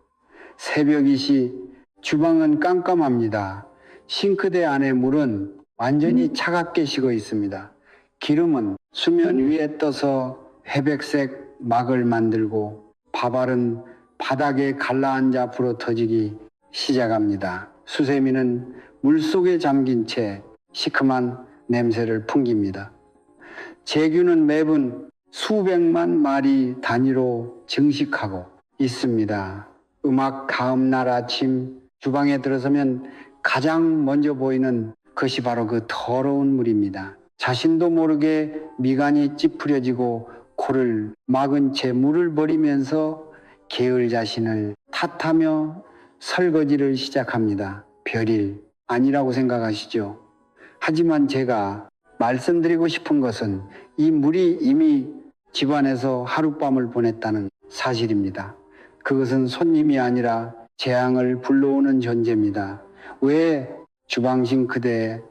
Speaker 1: 새벽이시 주방은 깜깜합니다. 싱크대 안의 물은 완전히 차갑게 식어 있습니다. 기름은 수면 위에 떠서 회백색 막을 만들고 밥알은 바닥에 갈라앉아 불어 터지기 시작합니다. 수세미는 물속에 잠긴 채 시큼한 냄새를 풍깁니다. 제규는 매분 수백만 마리 단위로 증식하고 있습니다. 음악 다음 날 아침 주방에 들어서면 가장 먼저 보이는 것이 바로 그 더러운 물입니다. 자신도 모르게 미간이 찌푸려지고 코를 막은 채 물을 버리면서 게을 자신을 탓하며 설거지를 시작합니다. 별일 아니라고 생각하시죠? 하지만 제가 말씀드리고 싶은 것은 이 물이 이미 집안에서 하룻밤을 보냈다는 사실입니다. 그것은 손님이 아니라 재앙을 불러오는 존재입니다. 왜 주방 싱크대에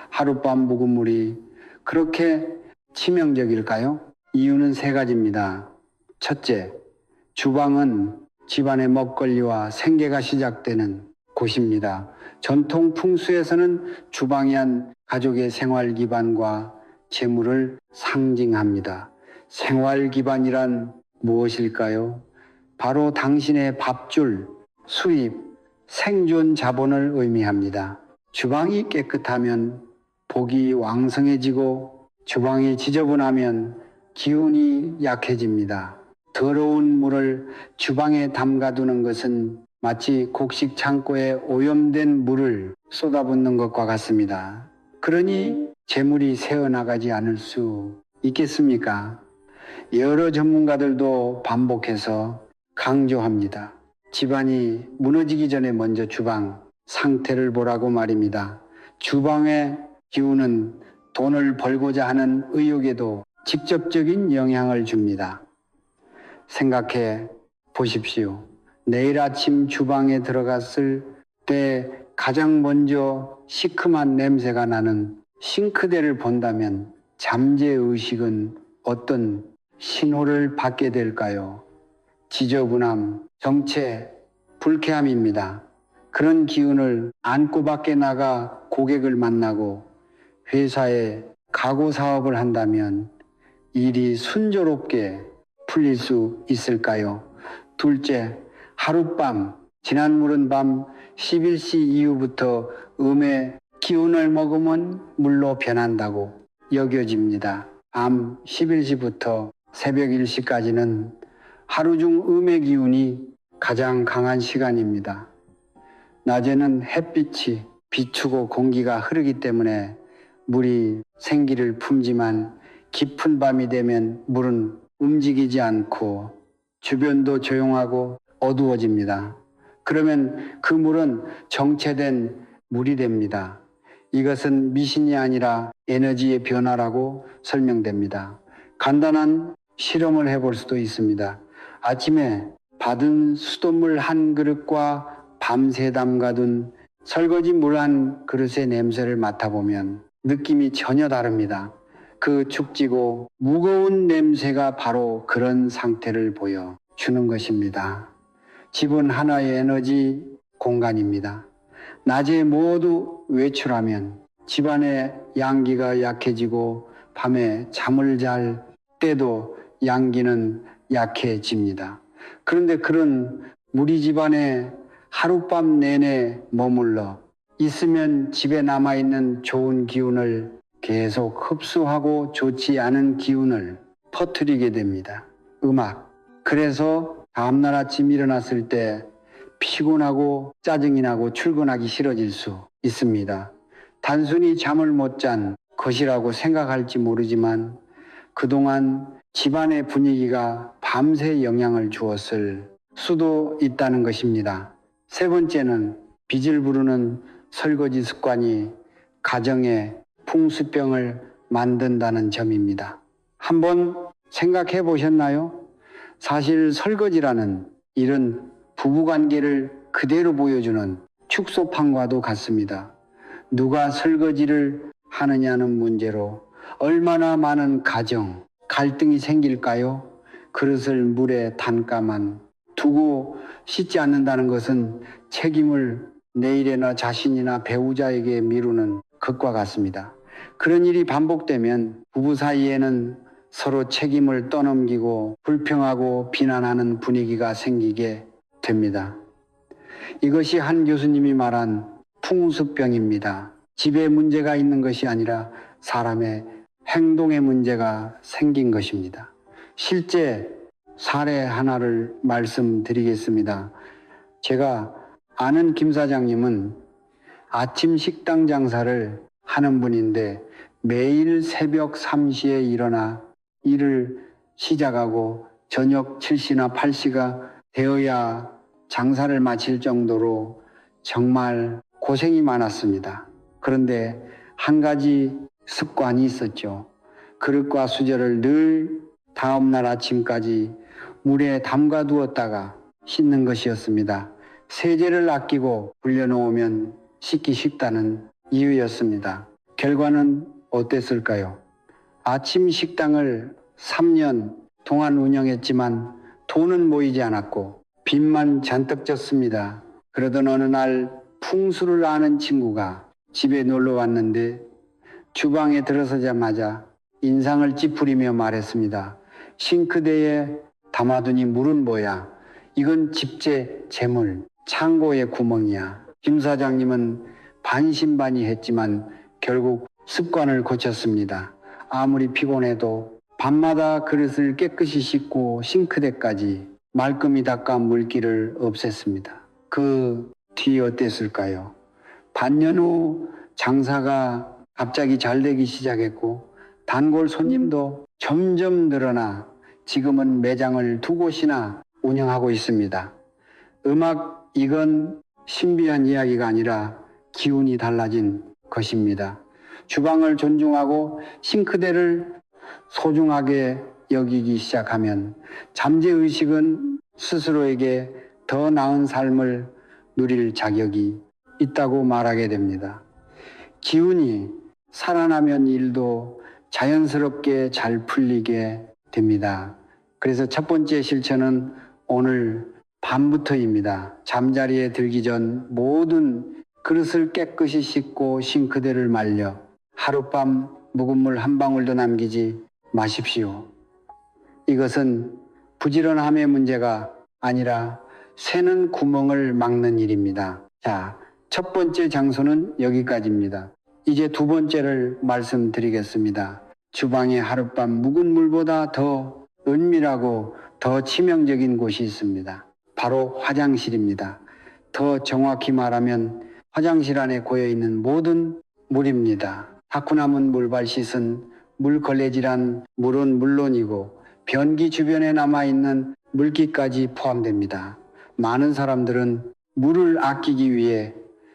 Speaker 1: 하룻밤 묵은 물이 그렇게 치명적일까요? 이유는 세 가지입니다. 첫째, 주방은 집안의 먹거리와 생계가 시작되는 곳입니다. 전통 풍수에서는 주방이 한 가족의 생활 기반과 재물을 상징합니다. 생활 기반이란 무엇일까요? 바로 당신의 밥줄, 수입, 생존 자본을 의미합니다. 주방이 깨끗하면 복이 왕성해지고 주방이 지저분하면 기운이 약해집니다. 더러운 물을 주방에 담가두는 것은 마치 곡식 창고에 오염된 물을 쏟아붓는 것과 같습니다. 그러니 재물이 새어나가지 않을 수 있겠습니까? 여러 전문가들도 반복해서 강조합니다. 집안이 무너지기 전에 먼저 주방 상태를 보라고 말입니다. 주방의 기운은 돈을 벌고자 하는 의욕에도 직접적인 영향을 줍니다. 생각해 보십시오. 내일 아침 주방에 들어갔을 때 가장 먼저 시큼한 냄새가 나는 싱크대를 본다면 잠재의식은 어떤 신호를 받게 될까요? 지저분함, 정체, 불쾌함입니다. 그런 기운을 안고 밖에 나가 고객을 만나고 회사에 가구 사업을 한다면 일이 순조롭게 풀릴 수 있을까요? 둘째, 하룻밤, 지난 물은 밤 11시 이후부터 음의 기운을 머금은 물로 변한다고 여겨집니다. 밤 11시부터 새벽 1시까지는 하루 중 음의 기운이 가장 강한 시간입니다. 낮에는 햇빛이 비추고 공기가 흐르기 때문에 물이 생기를 품지만 깊은 밤이 되면 물은 움직이지 않고 주변도 조용하고 어두워집니다. 그러면 그 물은 정체된 물이 됩니다. 이것은 미신이 아니라 에너지의 변화라고 설명됩니다. 간단한 실험을 해볼 수도 있습니다. 아침에 받은 수돗물 한 그릇과 밤새 담가둔 설거지 물 한 그릇의 냄새를 맡아보면 느낌이 전혀 다릅니다. 그 축지고 무거운 냄새가 바로 그런 상태를 보여주는 것입니다. 집은 하나의 에너지 공간입니다. 낮에 모두 외출하면 집안의 양기가 약해지고 밤에 잠을 잘 때도 양기는 약해집니다. 그런데 그런 우리 집안에 하룻밤 내내 머물러 있으면 집에 남아있는 좋은 기운을 계속 흡수하고 좋지 않은 기운을 퍼뜨리게 됩니다. 음악. 그래서 다음날 아침 일어났을 때 피곤하고 짜증이 나고 출근하기 싫어질 수 있습니다. 단순히 잠을 못 잔 것이라고 생각할지 모르지만 그동안 집안의 분위기가 밤새 영향을 주었을 수도 있다는 것입니다. 세 번째는 빚을 부르는 설거지 습관이 가정의 풍수병을 만든다는 점입니다. 한번 생각해 보셨나요? 사실 설거지라는 이런 부부관계를 그대로 보여주는 축소판과도 같습니다. 누가 설거지를 하느냐는 문제로 얼마나 많은 가정, 갈등이 생길까요? 그릇을 물에 담가만 두고 씻지 않는다는 것은 책임을 내일이나 자신이나 배우자에게 미루는 것과 같습니다. 그런 일이 반복되면 부부 사이에는 서로 책임을 떠넘기고 불평하고 비난하는 분위기가 생기게 됩니다. 이것이 한 교수님이 말한 풍습병입니다. 집에 문제가 있는 것이 아니라 사람의 행동에 문제가 생긴 것입니다. 실제 사례 하나를 말씀드리겠습니다. 제가 아는 김 사장님은 아침 식당 장사를 하는 분인데 매일 새벽 3시에 일어나 일을 시작하고 저녁 7시나 8시가 되어야 장사를 마칠 정도로 정말 고생이 많았습니다. 그런데 한 가지 습관이 있었죠. 그릇과 수저를 늘 다음날 아침까지 물에 담가 두었다가 씻는 것이었습니다. 세제를 아끼고 불려놓으면 씻기 쉽다는 이유였습니다. 결과는 어땠을까요? 아침 식당을 3년 동안 운영했지만 돈은 모이지 않았고 빚만 잔뜩 졌습니다. 그러던 어느 날 풍수를 아는 친구가 집에 놀러 왔는데 주방에 들어서자마자 인상을 찌푸리며 말했습니다. 싱크대에 담아두니 물은 뭐야? 이건 집재 재물, 창고의 구멍이야. 김 사장님은 반신반의했지만 결국 습관을 고쳤습니다. 아무리 피곤해도 밤마다 그릇을 깨끗이 씻고 싱크대까지 말끔히 닦아 물기를 없앴습니다. 그 뒤 어땠을까요? 반년 후 장사가 갑자기 잘 되기 시작했고 단골 손님도 점점 늘어나 지금은 매장을 2곳이나 운영하고 있습니다. 이건 신비한 이야기가 아니라 기운이 달라진 것입니다. 주방을 존중하고 싱크대를 소중하게 여기기 시작하면 잠재의식은 스스로에게 더 나은 삶을 누릴 자격이 있다고 말하게 됩니다. 기운이 살아나면 일도 자연스럽게 잘 풀리게 됩니다. 그래서 첫 번째 실천은 오늘 밤부터입니다. 잠자리에 들기 전 모든 그릇을 깨끗이 씻고 싱크대를 말려 하룻밤 묵은 물 한 방울도 남기지 마십시오. 이것은 부지런함의 문제가 아니라 새는 구멍을 막는 일입니다. 자, 첫 번째 장소는 여기까지입니다. 이제 두 번째를 말씀드리겠습니다. 주방에 하룻밤 묵은 물보다 더 은밀하고 더 치명적인 곳이 있습니다. 바로 화장실입니다. 더 정확히 말하면 화장실 안에 고여있는 모든 물입니다. 닦고 남은 물발 씻은 물걸레질한 물은 물론이고 변기 주변에 남아있는 물기까지 포함됩니다. 많은 사람들은 물을 아끼기 위해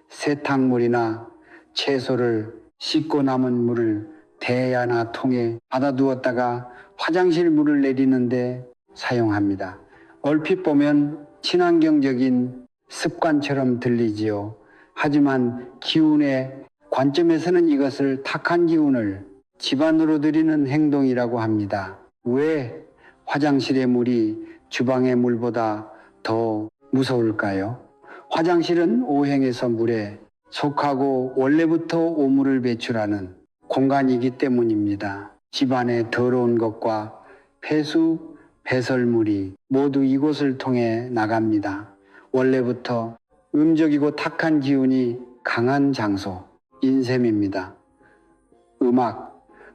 Speaker 1: 세탁물이나 채소를 씻고 남은 물을 대야나 통에 받아두었다가 화장실 물을 내리는데 사용합니다. 얼핏 보면 친환경적인 습관처럼 들리지요. 하지만 기운의 관점에서는 이것을 탁한 기운을 집안으로 들이는 행동이라고 합니다. 왜 화장실의 물이 주방의 물보다 더 무서울까요? 화장실은 오행에서 물에 속하고 원래부터 오물을 배출하는 공간이기 때문입니다. 집안의 더러운 것과 폐수, 배설물이 모두 이곳을 통해 나갑니다. 원래부터 음적이고 탁한 기운이 강한 장소, 인셈입니다.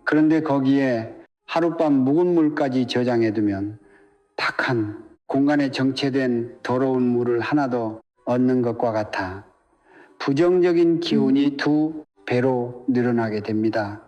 Speaker 1: 그런데 거기에 하룻밤 묵은 물까지 저장해두면 탁한 공간에 정체된 더러운 물을 하나도 얻는 것과 같아 부정적인 기운이 2배로 늘어나게 됩니다.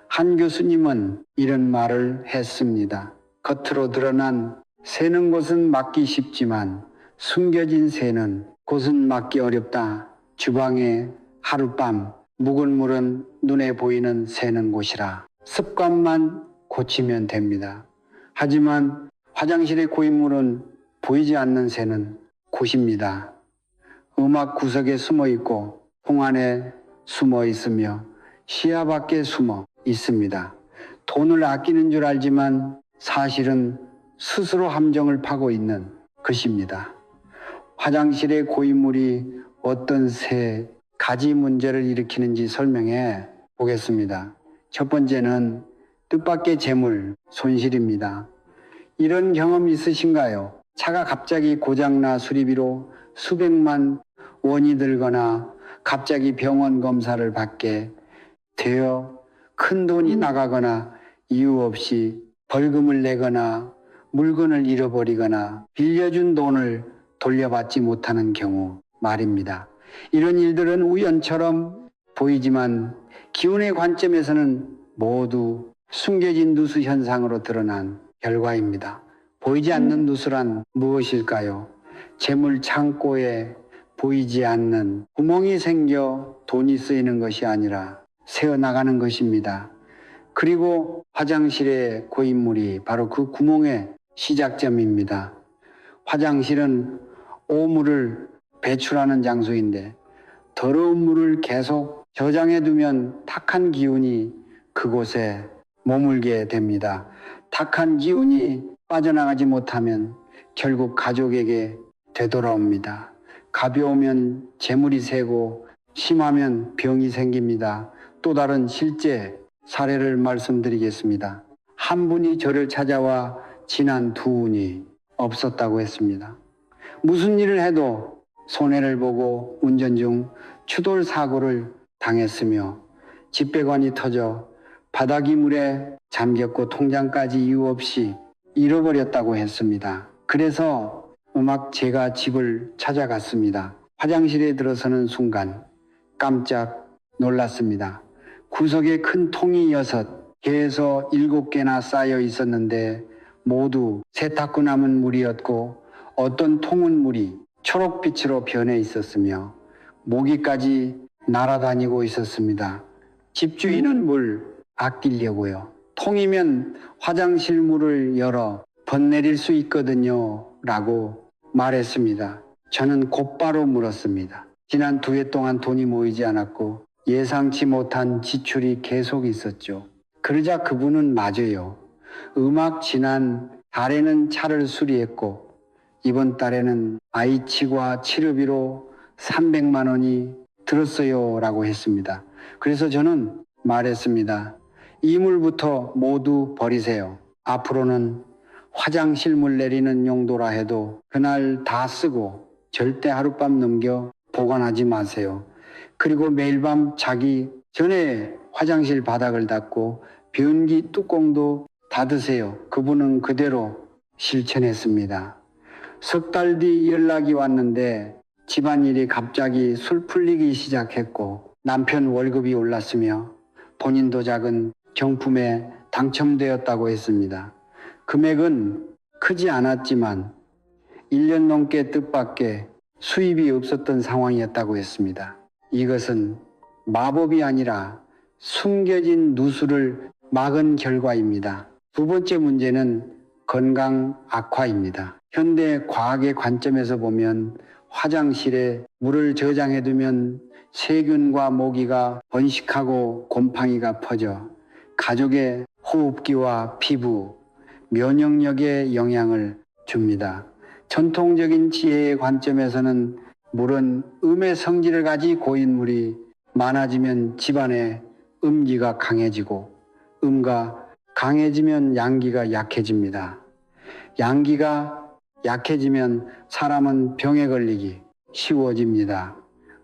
Speaker 1: 한 교수님은 이런 말을 했습니다. 겉으로 드러난 새는 곳은 막기 쉽지만 숨겨진 새는 곳은 막기 어렵다. 주방에 하룻밤 묵은 물은 눈에 보이는 새는 곳이라 습관만 고치면 됩니다. 하지만 화장실의 고인물은 보이지 않는 새는 곳입니다. 음악 구석에 숨어 있고 통 안에 숨어 있으며 시야 밖에 숨어 있습니다. 돈을 아끼는 줄 알지만 사실은 스스로 함정을 파고 있는 것입니다. 화장실의 고인물이 어떤 세 가지 문제를 일으키는지 설명해 보겠습니다. 첫 번째는 뜻밖의 재물 손실입니다. 이런 경험 있으신가요? 차가 갑자기 고장나 수리비로 수백만 원이 들거나 갑자기 병원 검사를 받게 되어 큰 돈이 나가거나 이유 없이 벌금을 내거나 물건을 잃어버리거나 빌려준 돈을 돌려받지 못하는 경우 말입니다. 이런 일들은 우연처럼 보이지만 기운의 관점에서는 모두 숨겨진 누수 현상으로 드러난 결과입니다. 보이지 않는 누수란 무엇일까요? 재물 창고에 보이지 않는 구멍이 생겨 돈이 쓰이는 것이 아니라 새어나가는 것입니다. 그리고 화장실의 고인물이 바로 그 구멍의 시작점입니다. 화장실은 오물을 배출하는 장소인데 더러운 물을 계속 저장해두면 탁한 기운이 그곳에 머물게 됩니다. 탁한 기운이 빠져나가지 못하면 결국 가족에게 되돌아옵니다. 가벼우면 재물이 새고 심하면 병이 생깁니다. 또 다른 실제 사례를 말씀드리겠습니다. 한 분이 저를 찾아와 지난 두 운이 없었다고 했습니다. 무슨 일을 해도 손해를 보고 운전 중 추돌 사고를 당했으며 집배관이 터져 바닥이 물에 잠겼고 통장까지 이유 없이 잃어버렸다고 했습니다. 그래서 제가 집을 찾아갔습니다. 화장실에 들어서는 순간 깜짝 놀랐습니다. 구석에 큰 통이 6, 개에서 7개나 쌓여 있었는데 모두 세탁고 남은 물이었고 어떤 통은 물이 초록빛으로 변해 있었으며 모기까지 날아다니고 있었습니다. 집주인은 물 아끼려고요. 통이면 화장실 문을 열어 번내릴 수 있거든요 라고 말했습니다. 저는 곧바로 물었습니다. 지난 2해 동안 돈이 모이지 않았고 예상치 못한 지출이 계속 있었죠. 그러자 그분은 맞아요. 지난 달에는 차를 수리했고 이번 달에는 아이 치과 치료비로 300만 원이 들었어요 라고 했습니다. 그래서 저는 말했습니다. 이 물부터 모두 버리세요. 앞으로는 화장실 물 내리는 용도라 해도 그날 다 쓰고 절대 하룻밤 넘겨 보관하지 마세요. 그리고 매일 밤 자기 전에 화장실 바닥을 닦고 변기 뚜껑도 닫으세요. 그분은 그대로 실천했습니다. 석 달 뒤 연락이 왔는데 집안일이 갑자기 술 풀리기 시작했고 남편 월급이 올랐으며 본인도 작은 경품에 당첨되었다고 했습니다. 금액은 크지 않았지만 1년 넘게 뜻밖의 수입이 없었던 상황이었다고 했습니다. 이것은 마법이 아니라 숨겨진 누수를 막은 결과입니다. 두 번째 문제는 건강 악화입니다. 현대 과학의 관점에서 보면 화장실에 물을 저장해두면 세균과 모기가 번식하고 곰팡이가 퍼져 가족의 호흡기와 피부, 면역력에 영향을 줍니다. 전통적인 지혜의 관점에서는 물은 음의 성질을 가진 고인물이 많아지면 집안의 음기가 강해지고 음가 강해지면 양기가 약해집니다. 양기가 약해지면 사람은 병에 걸리기 쉬워집니다.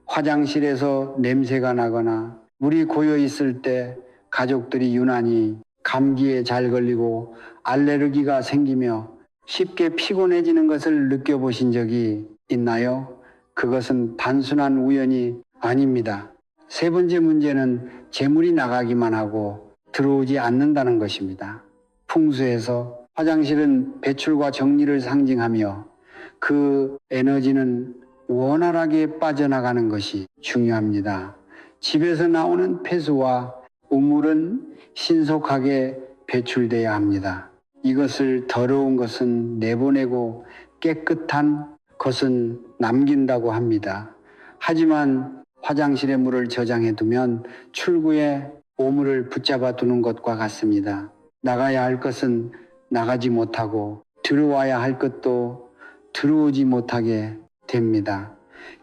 Speaker 1: 화장실에서 냄새가 나거나 물이 고여 있을 때 가족들이 유난히 감기에 잘 걸리고 알레르기가 생기며 쉽게 피곤해지는 것을 느껴보신 적이 있나요? 그것은 단순한 우연이 아닙니다. 세 번째 문제는 재물이 나가기만 하고 들어오지 않는다는 것입니다. 풍수에서 화장실은 배출과 정리를 상징하며 그 에너지는 원활하게 빠져나가는 것이 중요합니다. 집에서 나오는 폐수와 우물은 신속하게 배출돼야 합니다. 이것을 더러운 것은 내보내고 깨끗한 것은 남긴다고 합니다. 하지만 화장실에 물을 저장해 두면 출구에 오물을 붙잡아 두는 것과 같습니다. 나가야 할 것은 나가지 못하고 들어와야 할 것도 들어오지 못하게 됩니다.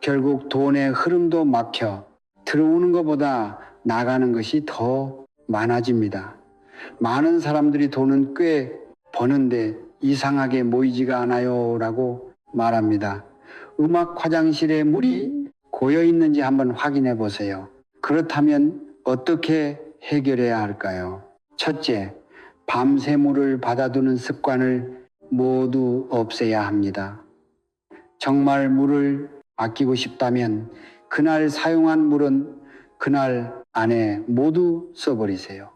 Speaker 1: 결국 돈의 흐름도 막혀 들어오는 것보다 나가는 것이 더 많아집니다. 많은 사람들이 돈은 꽤 버는데 이상하게 모이지가 않아요 라고 말합니다. 음악 화장실에 물이 고여 있는지 한번 확인해 보세요. 그렇다면 어떻게 해결해야 할까요? 첫째, 밤새 물을 받아두는 습관을 모두 없애야 합니다. 정말 물을 아끼고 싶다면 그날 사용한 물은 그날 안에 모두 써버리세요.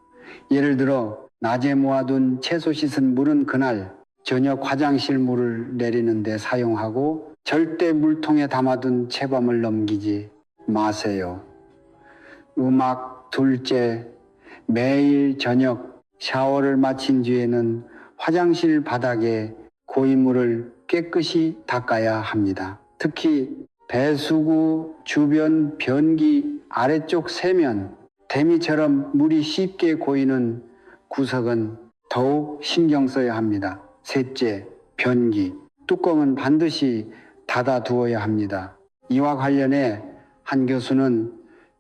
Speaker 1: 예를 들어 낮에 모아둔 채소 씻은 물은 그날 저녁 화장실 물을 내리는 데 사용하고 절대 물통에 담아둔 채밤을 넘기지 마세요. 둘째, 매일 저녁 샤워를 마친 뒤에는 화장실 바닥에 고인물을 깨끗이 닦아야 합니다. 특히 배수구 주변 변기 아래쪽 세면, 대미처럼 물이 쉽게 고이는 구석은 더욱 신경 써야 합니다. 셋째, 변기. 뚜껑은 반드시 닫아 두어야 합니다. 이와 관련해 한 교수는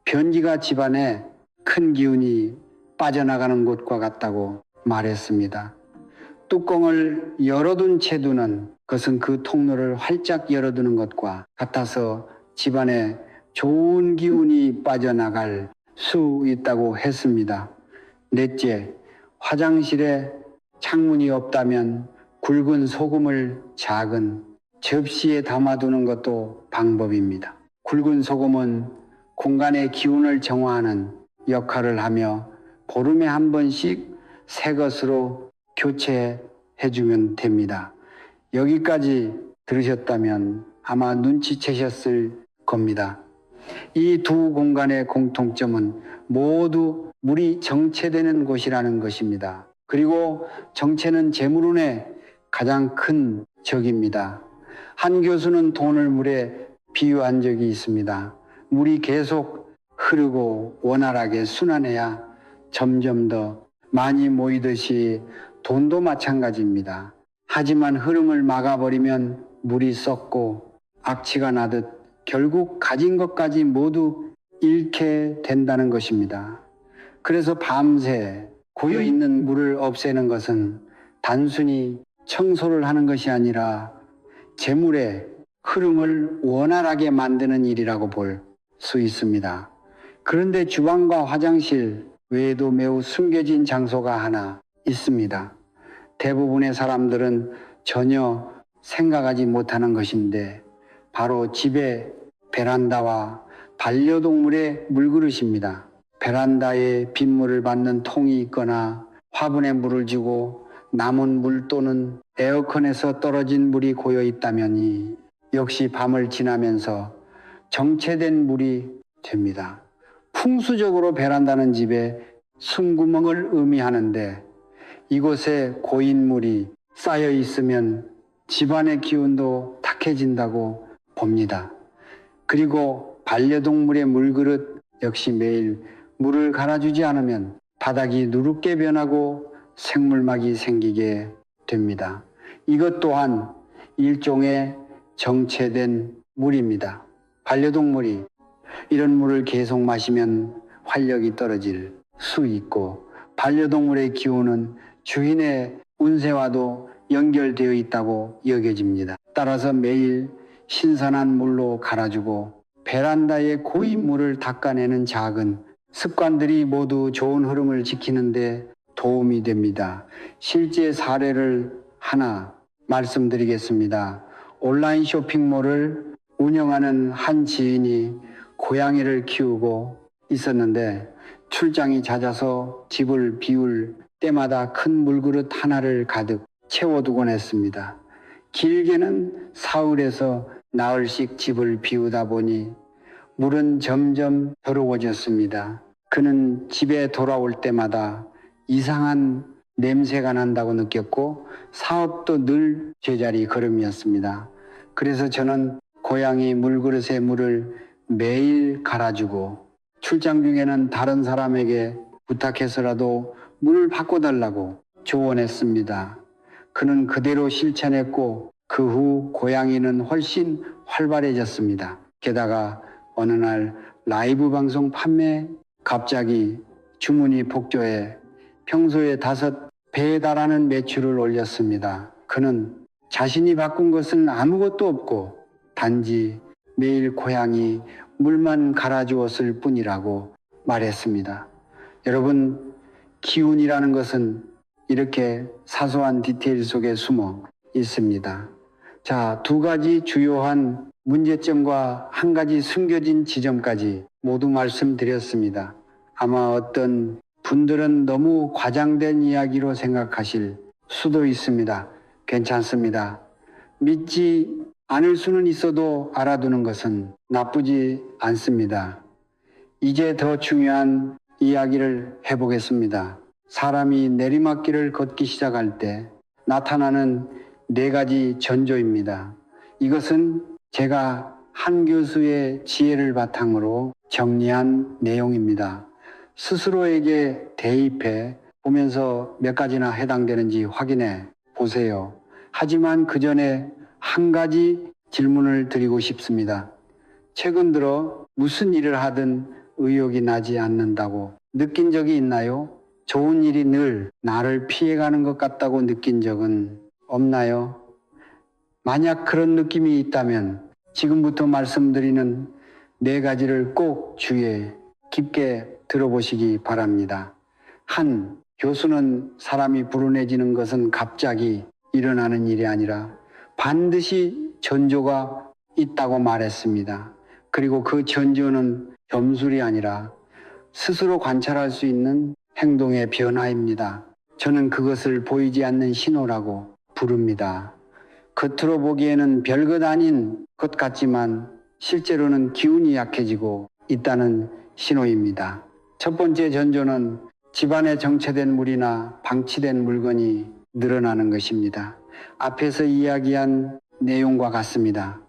Speaker 1: 변기가 집안에 큰 기운이 빠져나가는 것과 같다고 말했습니다. 뚜껑을 열어둔 채 두는 것은 그 통로를 활짝 열어두는 것과 같아서 집안에 좋은 기운이 빠져나갈 수 있다고 했습니다. 넷째, 화장실에 창문이 없다면 굵은 소금을 작은 접시에 담아두는 것도 방법입니다. 굵은 소금은 공간의 기운을 정화하는 역할을 하며 보름에 한 번씩 새 것으로 교체해주면 됩니다. 여기까지 들으셨다면 아마 눈치채셨을 겁니다. 이 두 공간의 공통점은 모두 물이 정체되는 곳이라는 것입니다. 그리고 정체는 재물운의 가장 큰 적입니다. 한 교수는 돈을 물에 비유한 적이 있습니다. 물이 계속 흐르고 원활하게 순환해야 점점 더 많이 모이듯이 돈도 마찬가지입니다. 하지만 흐름을 막아버리면 물이 썩고 악취가 나듯 결국 가진 것까지 모두 잃게 된다는 것입니다. 그래서 밤새 고여있는 물을 없애는 것은 단순히 청소를 하는 것이 아니라 재물의 흐름을 원활하게 만드는 일이라고 볼 수 있습니다. 그런데 주방과 화장실 외에도 매우 숨겨진 장소가 하나 있습니다. 대부분의 사람들은 전혀 생각하지 못하는 것인데 바로 집의 베란다와 반려동물의 물그릇입니다. 베란다에 빗물을 받는 통이 있거나 화분에 물을 주고 남은 물 또는 에어컨에서 떨어진 물이 고여 있다면 역시 밤을 지나면서 정체된 물이 됩니다. 풍수적으로 베란다는 집에 숨구멍을 의미하는데 이곳에 고인 물이 쌓여 있으면 집안의 기운도 탁해진다고 봅니다. 그리고 반려동물의 물그릇 역시 매일 물을 갈아주지 않으면 바닥이 누렇게 변하고 생물막이 생기게 됩니다. 이것 또한 일종의 정체된 물입니다. 반려동물이 이런 물을 계속 마시면 활력이 떨어질 수 있고 반려동물의 기운은 주인의 운세와도 연결되어 있다고 여겨집니다. 따라서 매일 신선한 물로 갈아주고 베란다의 고인 물을 닦아내는 작은 습관들이 모두 좋은 흐름을 지키는데 도움이 됩니다. 실제 사례를 하나 말씀드리겠습니다. 온라인 쇼핑몰을 운영하는 한 지인이 고양이를 키우고 있었는데 출장이 잦아서 집을 비울 때마다 큰 물그릇 하나를 가득 채워두곤 했습니다. 길게는 사흘에서 나흘씩 집을 비우다 보니 물은 점점 더러워졌습니다. 그는 집에 돌아올 때마다 이상한 냄새가 난다고 느꼈고 사업도 늘 제자리 걸음이었습니다. 그래서 저는 고양이 물그릇에 물을 매일 갈아주고 출장 중에는 다른 사람에게 부탁해서라도 물을 바꿔달라고 조언했습니다. 그는 그대로 실천했고 그 후 고양이는 훨씬 활발해졌습니다. 게다가 어느 날 라이브 방송 판매 갑자기 주문이 폭조해 평소에 5배에 달하는 매출을 올렸습니다. 그는 자신이 바꾼 것은 아무것도 없고 단지 매일 고양이 물만 갈아주었을 뿐이라고 말했습니다. 여러분, 기운이라는 것은 이렇게 사소한 디테일 속에 숨어 있습니다. 자, 2가지 주요한 문제점과 1가지 숨겨진 지점까지 모두 말씀드렸습니다. 아마 어떤 분들은 너무 과장된 이야기로 생각하실 수도 있습니다. 괜찮습니다. 믿지 않을 수는 있어도 알아두는 것은 나쁘지 않습니다. 이제 더 중요한 이야기를 해보겠습니다. 사람이 내리막길을 걷기 시작할 때 나타나는 4가지 전조입니다. 이것은 제가 한 교수의 지혜를 바탕으로 정리한 내용입니다. 스스로에게 대입해 보면서 몇 가지나 해당되는지 확인해 보세요. 하지만 그 전에 1가지 질문을 드리고 싶습니다. 최근 들어 무슨 일을 하든 의욕이 나지 않는다고 느낀 적이 있나요? 좋은 일이 늘 나를 피해가는 것 같다고 느낀 적은 없나요? 만약 그런 느낌이 있다면 지금부터 말씀드리는 4가지를 꼭 주의해 깊게 들어보시기 바랍니다. 교수는 사람이 불운해지는 것은 갑자기 일어나는 일이 아니라 반드시 전조가 있다고 말했습니다. 그리고 그 전조는 점술이 아니라 스스로 관찰할 수 있는 행동의 변화입니다. 저는 그것을 보이지 않는 신호라고 부릅니다. 겉으로 보기에는 별것 아닌 것 같지만 실제로는 기운이 약해지고 있다는 신호입니다. 첫 번째 전조는 집안에 정체된 물이나 방치된 물건이 늘어나는 것입니다. 앞에서 이야기한 내용과 같습니다.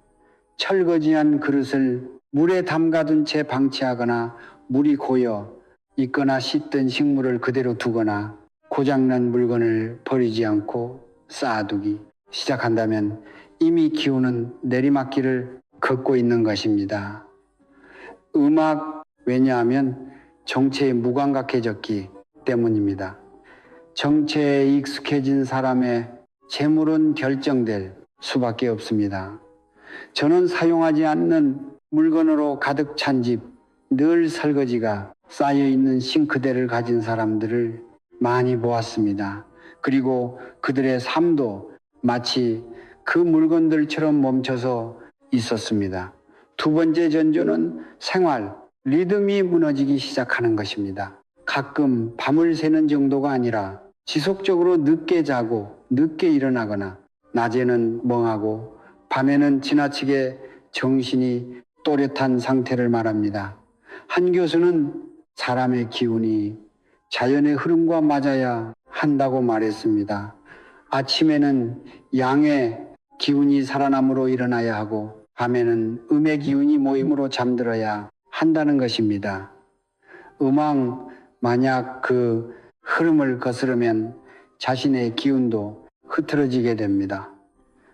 Speaker 1: 철거지한 그릇을 물에 담가둔 채 방치하거나 물이 고여 익거나 씻던 식물을 그대로 두거나 고장난 물건을 버리지 않고 쌓아두기 시작한다면 이미 기운은 내리막길을 걷고 있는 것입니다. 왜냐하면 정체에 무감각해졌기 때문입니다. 정체에 익숙해진 사람의 재물은 결정될 수밖에 없습니다. 저는 사용하지 않는 물건으로 가득 찬 집, 늘 설거지가 쌓여있는 싱크대를 가진 사람들을 많이 보았습니다. 그리고 그들의 삶도 마치 그 물건들처럼 멈춰서 있었습니다. 2번째 전조는 생활, 리듬이 무너지기 시작하는 것입니다. 가끔 밤을 새는 정도가 아니라 지속적으로 늦게 자고 늦게 일어나거나 낮에는 멍하고 밤에는 지나치게 정신이 또렷한 상태를 말합니다. 한 교수는 사람의 기운이 자연의 흐름과 맞아야 한다고 말했습니다. 아침에는 양의 기운이 살아남으로 일어나야 하고 밤에는 음의 기운이 모임으로 잠들어야 한다는 것입니다. 만약 그 흐름을 거스르면 자신의 기운도 흐트러지게 됩니다.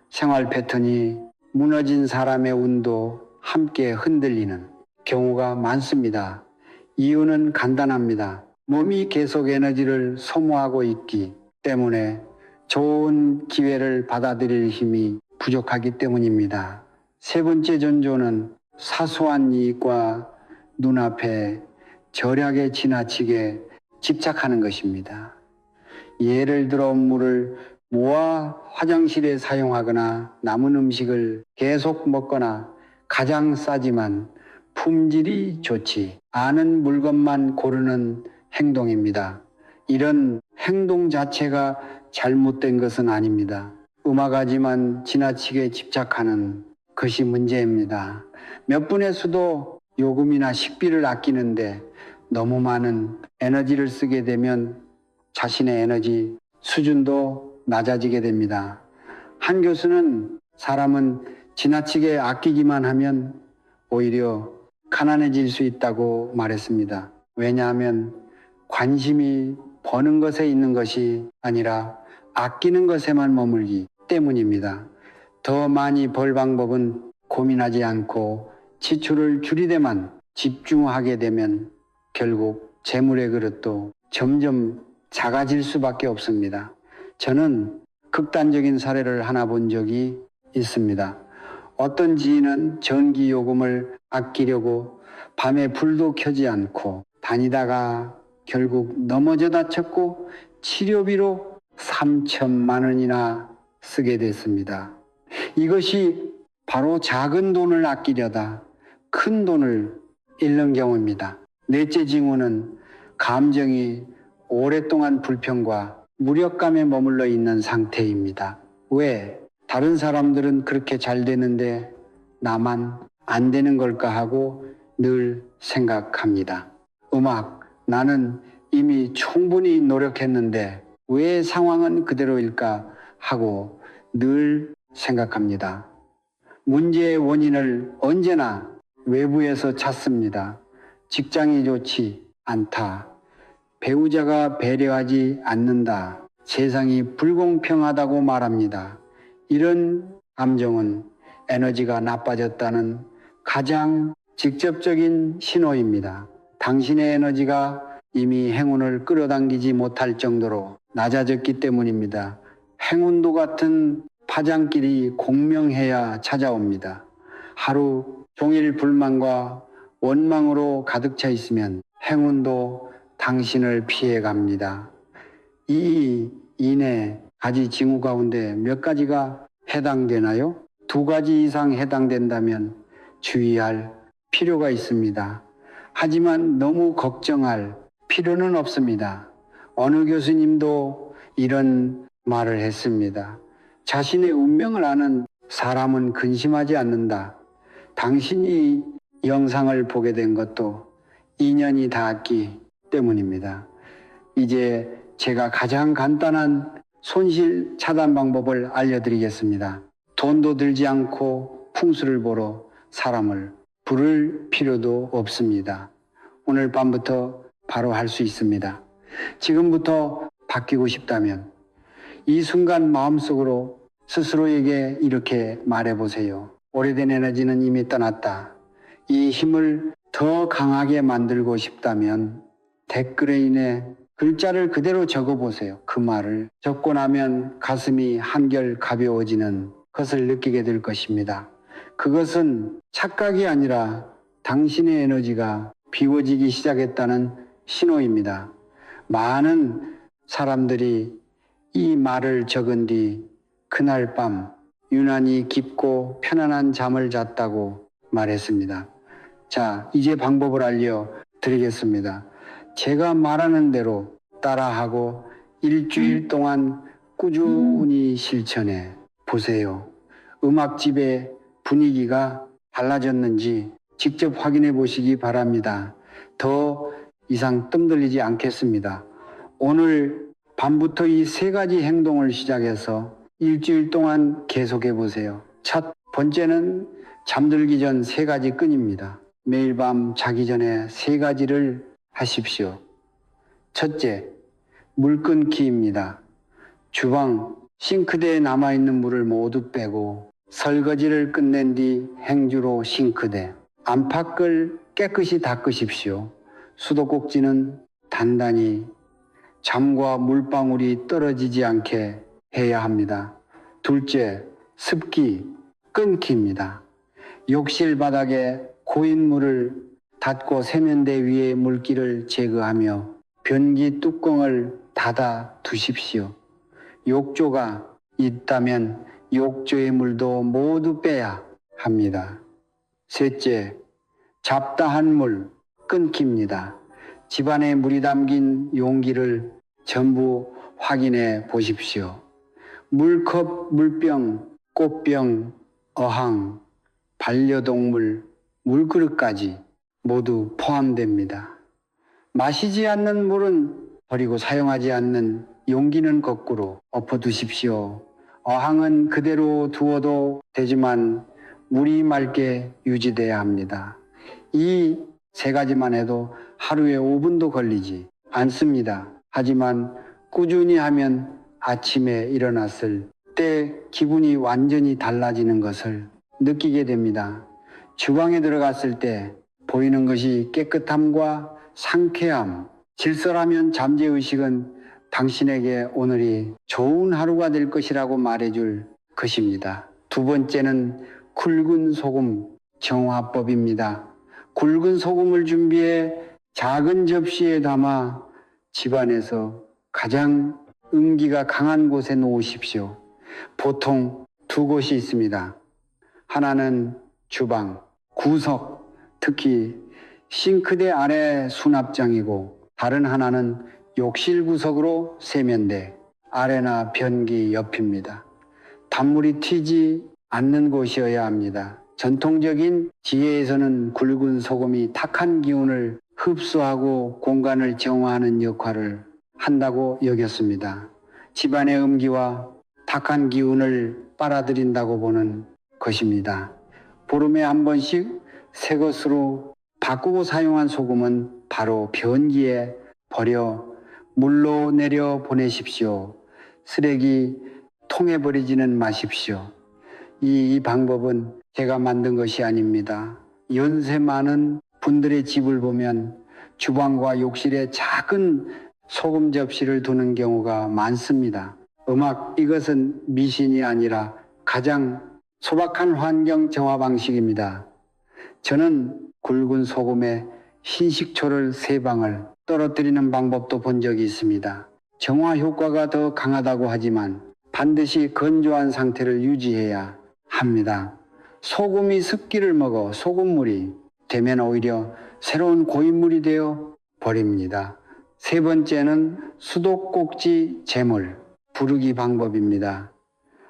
Speaker 1: 생활 패턴이 무너진 사람의 운도 함께 흔들리는 경우가 많습니다. 이유는 간단합니다. 몸이 계속 에너지를 소모하고 있기 때문에 좋은 기회를 받아들일 힘이 부족하기 때문입니다. 3번째 전조는 사소한 이익과 눈앞에 절약에 지나치게 집착하는 것입니다. 예를 들어 물을 모아 화장실에 사용하거나 남은 음식을 계속 먹거나 가장 싸지만 품질이 좋지 않은 물건만 고르는 행동입니다. 이런 행동 자체가 잘못된 것은 아닙니다. 음악하지만 지나치게 집착하는 것이 문제입니다. 몇 분의 수도 요금이나 식비를 아끼는데 너무 많은 에너지를 쓰게 되면 자신의 에너지 수준도 낮아지게 됩니다. 한 교수는 사람은 지나치게 아끼기만 하면 오히려 가난해질 수 있다고 말했습니다. 왜냐하면 관심이 버는 것에 있는 것이 아니라 아끼는 것에만 머물기 때문입니다. 더 많이 벌 방법은 고민하지 않고 지출을 줄이되만 집중하게 되면 결국 재물의 그릇도 점점 작아질 수밖에 없습니다. 저는 극단적인 사례를 하나 본 적이 있습니다. 어떤 지인은 전기요금을 아끼려고 밤에 불도 켜지 않고 다니다가 결국 넘어져 다쳤고 치료비로 3천만 원이나 쓰게 됐습니다. 이것이 바로 작은 돈을 아끼려다 큰 돈을 잃는 경우입니다. 넷째 징후는 감정이 오랫동안 불평과 무력감에 머물러 있는 상태입니다. 왜? 다른 사람들은 그렇게 잘 되는데 나만 안 되는 걸까 하고 늘 생각합니다. 나는 이미 충분히 노력했는데 왜 상황은 그대로일까 하고 늘 생각합니다. 문제의 원인을 언제나 외부에서 찾습니다. 직장이 좋지 않다. 배우자가 배려하지 않는다. 세상이 불공평하다고 말합니다. 이런 감정은 에너지가 나빠졌다는 가장 직접적인 신호입니다. 당신의 에너지가 이미 행운을 끌어당기지 못할 정도로 낮아졌기 때문입니다. 행운도 같은 파장길이 공명해야 찾아옵니다. 하루 종일 불만과 원망으로 가득 차 있으면 행운도 당신을 피해갑니다. 이 이내 가지 징후 가운데 몇 가지가 해당되나요? 2가지 이상 해당된다면 주의할 필요가 있습니다. 하지만 너무 걱정할 필요는 없습니다. 어느 교수님도 이런 말을 했습니다. 자신의 운명을 아는 사람은 근심하지 않는다. 당신이 영상을 보게 된 것도 인연이 닿았기 때문입니다. 이제 제가 가장 간단한 손실 차단 방법을 알려드리겠습니다. 돈도 들지 않고 풍수를 보러 사람을 부를 필요도 없습니다. 오늘 밤부터 바로 할 수 있습니다. 지금부터 바뀌고 싶다면 이 순간 마음속으로 스스로에게 이렇게 말해보세요. 오래된 에너지는 이미 떠났다. 이 힘을 더 강하게 만들고 싶다면 댓글에 인해 글자를 그대로 적어보세요. 그 말을 적고 나면 가슴이 한결 가벼워지는 것을 느끼게 될 것입니다. 그것은 착각이 아니라 당신의 에너지가 비워지기 시작했다는 신호입니다. 많은 사람들이 이 말을 적은 뒤 그날 밤 유난히 깊고 편안한 잠을 잤다고 말했습니다. 자, 이제 방법을 알려드리겠습니다. 제가 말하는 대로 따라하고 일주일 동안 꾸준히 실천해 보세요. 음악집의 분위기가 달라졌는지 직접 확인해 보시기 바랍니다. 더 이상 뜸 들이지 않겠습니다. 오늘 밤부터 이 3가지 행동을 시작해서 일주일 동안 계속해 보세요. 첫 번째는 잠들기 전 3가지 끈입니다. 매일 밤 자기 전에 3가지를 하십시오. 첫째, 물 끊기입니다. 주방 싱크대에 남아있는 물을 모두 빼고 설거지를 끝낸 뒤 행주로 싱크대, 안팎을 깨끗이 닦으십시오. 수도꼭지는 단단히 잠과 물방울이 떨어지지 않게 해야 합니다. 둘째, 습기 끊기입니다. 욕실 바닥에 고인 물을 닫고 세면대 위에 물기를 제거하며 변기 뚜껑을 닫아 두십시오. 욕조가 있다면 욕조의 물도 모두 빼야 합니다. 셋째, 잡다한 물 끊깁니다. 집안에 물이 담긴 용기를 전부 확인해 보십시오. 물컵, 물병, 꽃병, 어항, 반려동물, 물그릇까지 모두 포함됩니다. 마시지 않는 물은 버리고 사용하지 않는 용기는 거꾸로 엎어두십시오. 어항은 그대로 두어도 되지만 물이 맑게 유지돼야 합니다. 이 세 가지만 해도 하루에 5분도 걸리지 않습니다. 하지만 꾸준히 하면 아침에 일어났을 때 기분이 완전히 달라지는 것을 느끼게 됩니다. 주방에 들어갔을 때 보이는 것이 깨끗함과 상쾌함, 질서라면 잠재의식은 당신에게 오늘이 좋은 하루가 될 것이라고 말해줄 것입니다. 두 번째는 굵은 소금 정화법입니다. 굵은 소금을 준비해 작은 접시에 담아 집안에서 가장 음기가 강한 곳에 놓으십시오. 보통 두 곳이 있습니다. 하나는 주방, 구석, 특히 싱크대 아래 수납장이고 다른 하나는 욕실 구석으로 세면대, 아래나 변기 옆입니다. 단물이 튀지 않는 곳이어야 합니다. 전통적인 지혜에서는 굵은 소금이 탁한 기운을 흡수하고 공간을 정화하는 역할을 한다고 여겼습니다. 집안의 음기와 탁한 기운을 빨아들인다고 보는 것입니다. 보름에 한 번씩 새 것으로 바꾸고 사용한 소금은 바로 변기에 버려 물로 내려 보내십시오. 쓰레기 통에 버리지는 마십시오. 이 방법은 제가 만든 것이 아닙니다. 연세 많은 분들의 집을 보면 주방과 욕실에 작은 소금 접시를 두는 경우가 많습니다. 이것은 미신이 아니라 가장 소박한 환경 정화 방식입니다. 저는 굵은 소금에 흰식초를 3방울 떨어뜨리는 방법도 본 적이 있습니다. 정화 효과가 더 강하다고 하지만 반드시 건조한 상태를 유지해야 합니다. 소금이 습기를 먹어 소금물이 되면 오히려 새로운 고인물이 되어 버립니다. 세 번째는 수도꼭지 재물 부르기 방법입니다.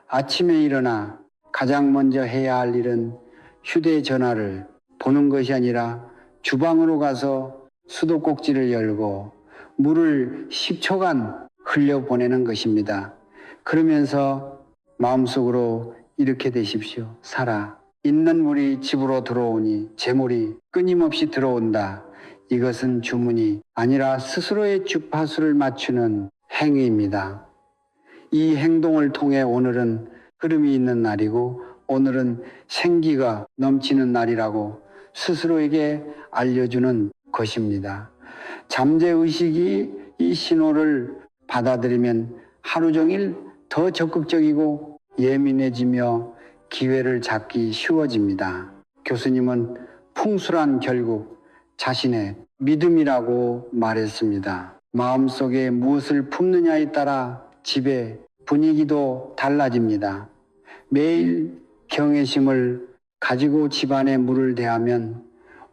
Speaker 1: 아침에 일어나 가장 먼저 해야 할 일은 휴대전화를 보는 것이 아니라 주방으로 가서 수도꼭지를 열고 물을 10초간 흘려보내는 것입니다. 그러면서 마음속으로 이렇게 되십시오. 살아. 있는 물이 집으로 들어오니 재물이 끊임없이 들어온다. 이것은 주문이 아니라 스스로의 주파수를 맞추는 행위입니다. 이 행동을 통해 오늘은 흐름이 있는 날이고 오늘은 생기가 넘치는 날이라고 스스로에게 알려주는 것입니다. 잠재의식이 이 신호를 받아들이면 하루 종일 더 적극적이고 예민해지며 기회를 잡기 쉬워집니다. 교수님은 풍수란 결국 자신의 믿음이라고 말했습니다. 마음속에 무엇을 품느냐에 따라 집의 분위기도 달라집니다. 매일 경외심을 가지고 집안에 물을 대하면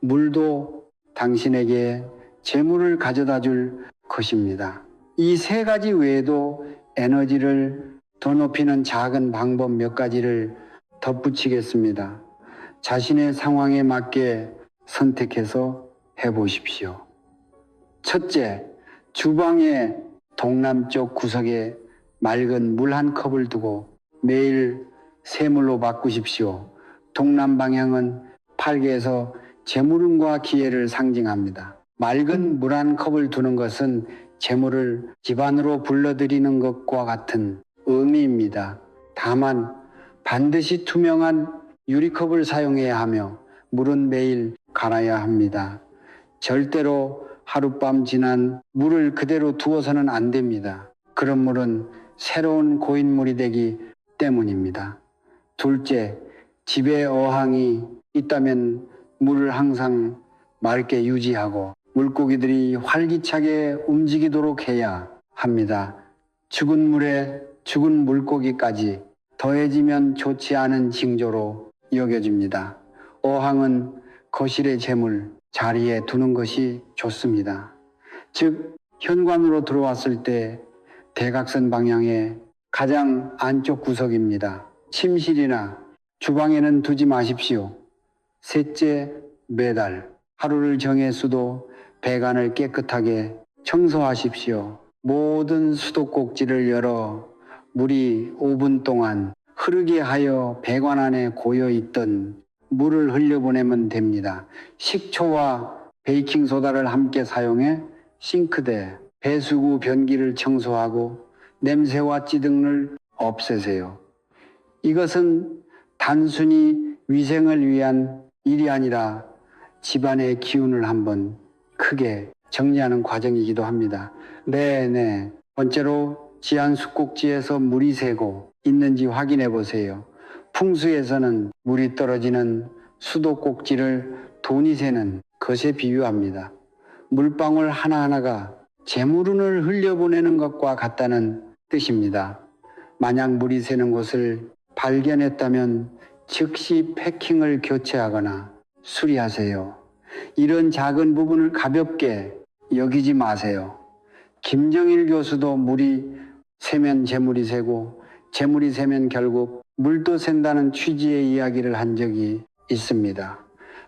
Speaker 1: 물도 당신에게 재물을 가져다 줄 것입니다. 이 세 가지 외에도 에너지를 더 높이는 작은 방법 몇 가지를 덧붙이겠습니다. 자신의 상황에 맞게 선택해서 해보십시오. 첫째, 주방의 동남쪽 구석에 맑은 물 한 컵을 두고 매일 새물로 바꾸십시오. 동남 방향은 팔계에서 재물운과 기회를 상징합니다. 맑은 물 한 컵을 두는 것은 재물을 집안으로 불러들이는 것과 같은 의미입니다. 다만 반드시 투명한 유리컵을 사용해야 하며 물은 매일 갈아야 합니다. 절대로 하룻밤 지난 물을 그대로 두어서는 안 됩니다. 그런 물은 새로운 고인물이 되기 때문입니다. 둘째, 집에 어항이 있다면 물을 항상 맑게 유지하고 물고기들이 활기차게 움직이도록 해야 합니다. 죽은 물에 죽은 물고기까지 더해지면 좋지 않은 징조로 여겨집니다. 어항은 거실의 재물 자리에 두는 것이 좋습니다. 즉 현관으로 들어왔을 때 대각선 방향의 가장 안쪽 구석입니다. 침실이나 주방에는 두지 마십시오. 셋째, 매달 하루를 정해 수도 배관을 깨끗하게 청소하십시오. 모든 수도꼭지를 열어 물이 5분 동안 흐르게 하여 배관 안에 고여 있던 물을 흘려보내면 됩니다. 식초와 베이킹소다를 함께 사용해 싱크대, 배수구 변기를 청소하고 냄새와 찌든을 없애세요. 이것은 단순히 위생을 위한 일이 아니라 집안의 기운을 한번 크게 정리하는 과정이기도 합니다. 네. 번째로 지안 수꼭지에서 물이 새고 있는지 확인해 보세요. 풍수에서는 물이 떨어지는 수도꼭지를 돈이 새는 것에 비유합니다. 물방울 하나하나가 재물운을 흘려보내는 것과 같다는 뜻입니다. 만약 물이 새는 곳을 발견했다면 즉시 패킹을 교체하거나 수리하세요. 이런 작은 부분을 가볍게 여기지 마세요. 김정일 교수도 물이 새면 재물이 새고 재물이 새면 결국 물도 샌다는 취지의 이야기를 한 적이 있습니다.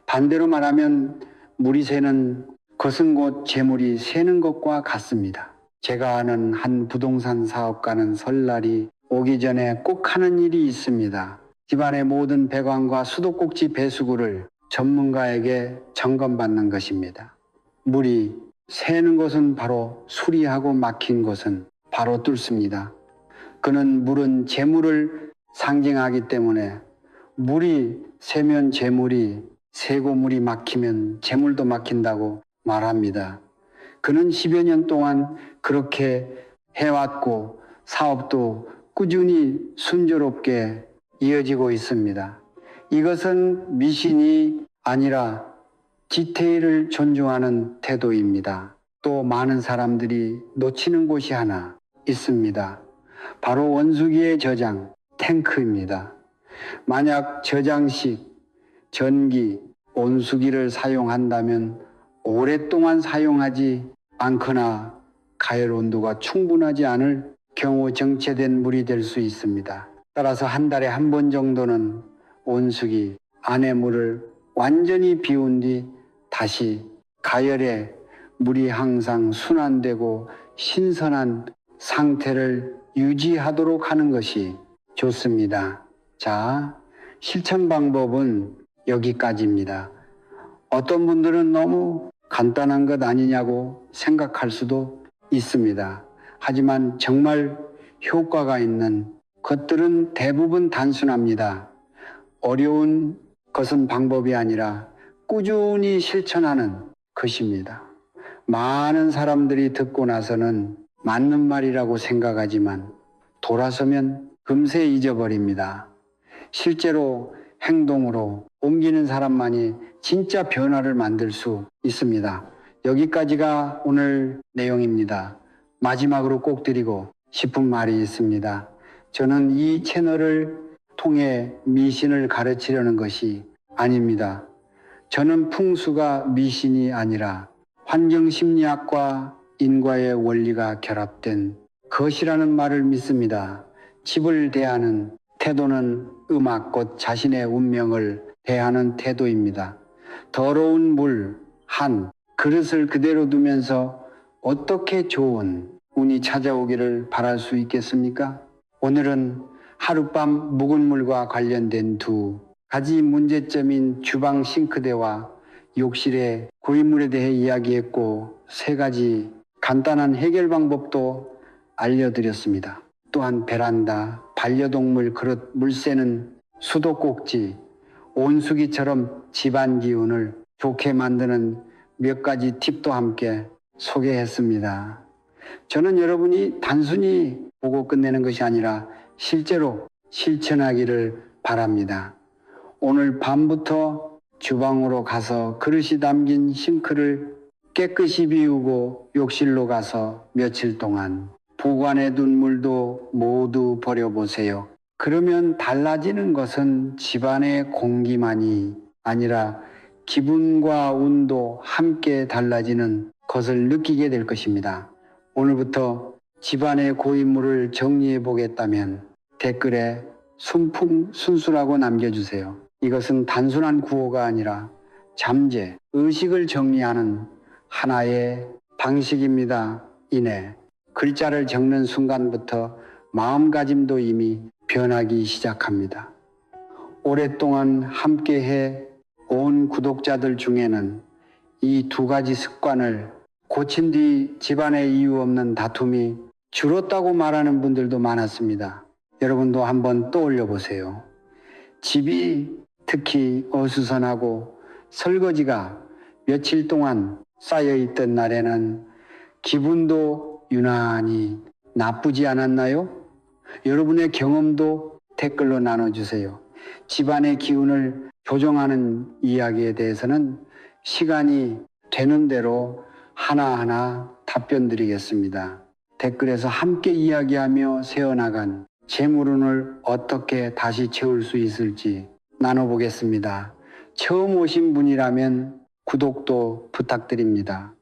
Speaker 1: 반대로 말하면 물이 새는 것은 곧 재물이 새는 것과 같습니다. 제가 아는 한 부동산 사업가는 설날이 오기 전에 꼭 하는 일이 있습니다. 집안의 모든 배관과 수도꼭지 배수구를 전문가에게 점검받는 것입니다. 물이 새는 곳은 바로 수리하고 막힌 곳은 바로 뚫습니다. 그는 물은 재물을 상징하기 때문에 물이 새면 재물이 새고 물이 막히면 재물도 막힌다고 말합니다. 그는 10여 년 동안 그렇게 해왔고 사업도 꾸준히 순조롭게 이어지고 있습니다. 이것은 미신이 아니라 디테일을 존중하는 태도입니다. 또 많은 사람들이 놓치는 곳이 하나 있습니다. 바로 원수기의 저장, 탱크입니다. 만약 저장식, 전기, 온수기를 사용한다면 오랫동안 사용하지 않거나 가열 온도가 충분하지 않을 경우 정체된 물이 될 수 있습니다. 따라서 한 달에 한 번 정도는 온수기 안의 물을 완전히 비운 뒤 다시 가열해 물이 항상 순환되고 신선한 상태를 유지하도록 하는 것이 좋습니다. 자, 실천 방법은 여기까지입니다. 어떤 분들은 너무 간단한 것 아니냐고 생각할 수도 있습니다. 하지만 정말 효과가 있는 것들은 대부분 단순합니다. 어려운 것은 방법이 아니라 꾸준히 실천하는 것입니다. 많은 사람들이 듣고 나서는 맞는 말이라고 생각하지만 돌아서면 금세 잊어버립니다. 실제로 행동으로 옮기는 사람만이 진짜 변화를 만들 수 있습니다. 여기까지가 오늘 내용입니다. 마지막으로 꼭 드리고 싶은 말이 있습니다. 저는 이 채널을 통해 미신을 가르치려는 것이 아닙니다. 저는 풍수가 미신이 아니라 환경심리학과 인과의 원리가 결합된 것이라는 말을 믿습니다. 집을 대하는 태도는 음악 곧 자신의 운명을 대하는 태도입니다. 더러운 물 한 그릇을 그대로 두면서 어떻게 좋은 운이 찾아오기를 바랄 수 있겠습니까? 오늘은 하룻밤 묵은 물과 관련된 두 가지 문제점인 주방 싱크대와 욕실의 고인물에 대해 이야기했고 세 가지 간단한 해결 방법도 알려드렸습니다. 또한 베란다, 반려동물 그릇 물 새는 수도꼭지, 온수기처럼 집안 기운을 좋게 만드는 몇 가지 팁도 함께 소개했습니다. 저는 여러분이 단순히 보고 끝내는 것이 아니라 실제로 실천하기를 바랍니다. 오늘 밤부터 주방으로 가서 그릇이 담긴 싱크를 깨끗이 비우고 욕실로 가서 며칠 동안 보관해 둔 물도 모두 버려보세요. 그러면 달라지는 것은 집안의 공기만이 아니라 기분과 운도 함께 달라지는 것을 느끼게 될 것입니다. 오늘부터 집안의 고인물을 정리해 보겠다면 댓글에 순풍순수라고 남겨주세요. 이것은 단순한 구호가 아니라 잠재, 의식을 정리하는 하나의 방식입니다. 이내 글자를 적는 순간부터 마음가짐도 이미 변하기 시작합니다. 오랫동안 함께해 온 구독자들 중에는 이 두 가지 습관을 고친 뒤 집안에 이유 없는 다툼이 줄었다고 말하는 분들도 많았습니다. 여러분도 한번 떠올려 보세요. 집이 특히 어수선하고 설거지가 며칠 동안 쌓여 있던 날에는 기분도 유난히 나쁘지 않았나요? 여러분의 경험도 댓글로 나눠주세요. 집안의 기운을 조정하는 이야기에 대해서는 시간이 되는 대로 하나하나 답변 드리겠습니다. 댓글에서 함께 이야기하며 세어나간 재물운을 어떻게 다시 채울 수 있을지 나눠보겠습니다. 처음 오신 분이라면 구독도 부탁드립니다.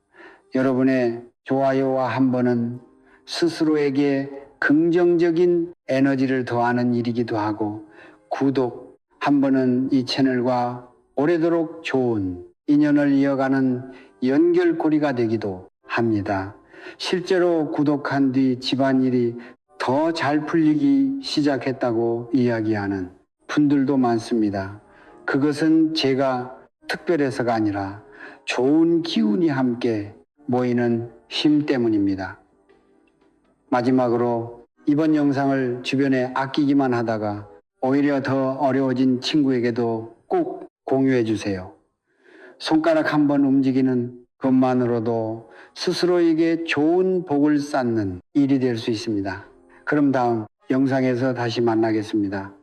Speaker 1: 여러분의 좋아요와 한 번은 스스로에게 긍정적인 에너지를 더하는 일이기도 하고, 구독 한 번은 이 채널과 오래도록 좋은 인연을 이어가는 연결고리가 되기도 합니다. 실제로 구독한 뒤 집안일이 더 잘 풀리기 시작했다고 이야기하는 분들도 많습니다. 그것은 제가 특별해서가 아니라 좋은 기운이 함께 모이는 힘 때문입니다. 마지막으로 이번 영상을 주변에 아끼기만 하다가 오히려 더 어려워진 친구에게도 꼭 공유해 주세요. 손가락 한 번 움직이는 것만으로도 스스로에게 좋은 복을 쌓는 일이 될 수 있습니다. 그럼 다음 영상에서 다시 만나겠습니다.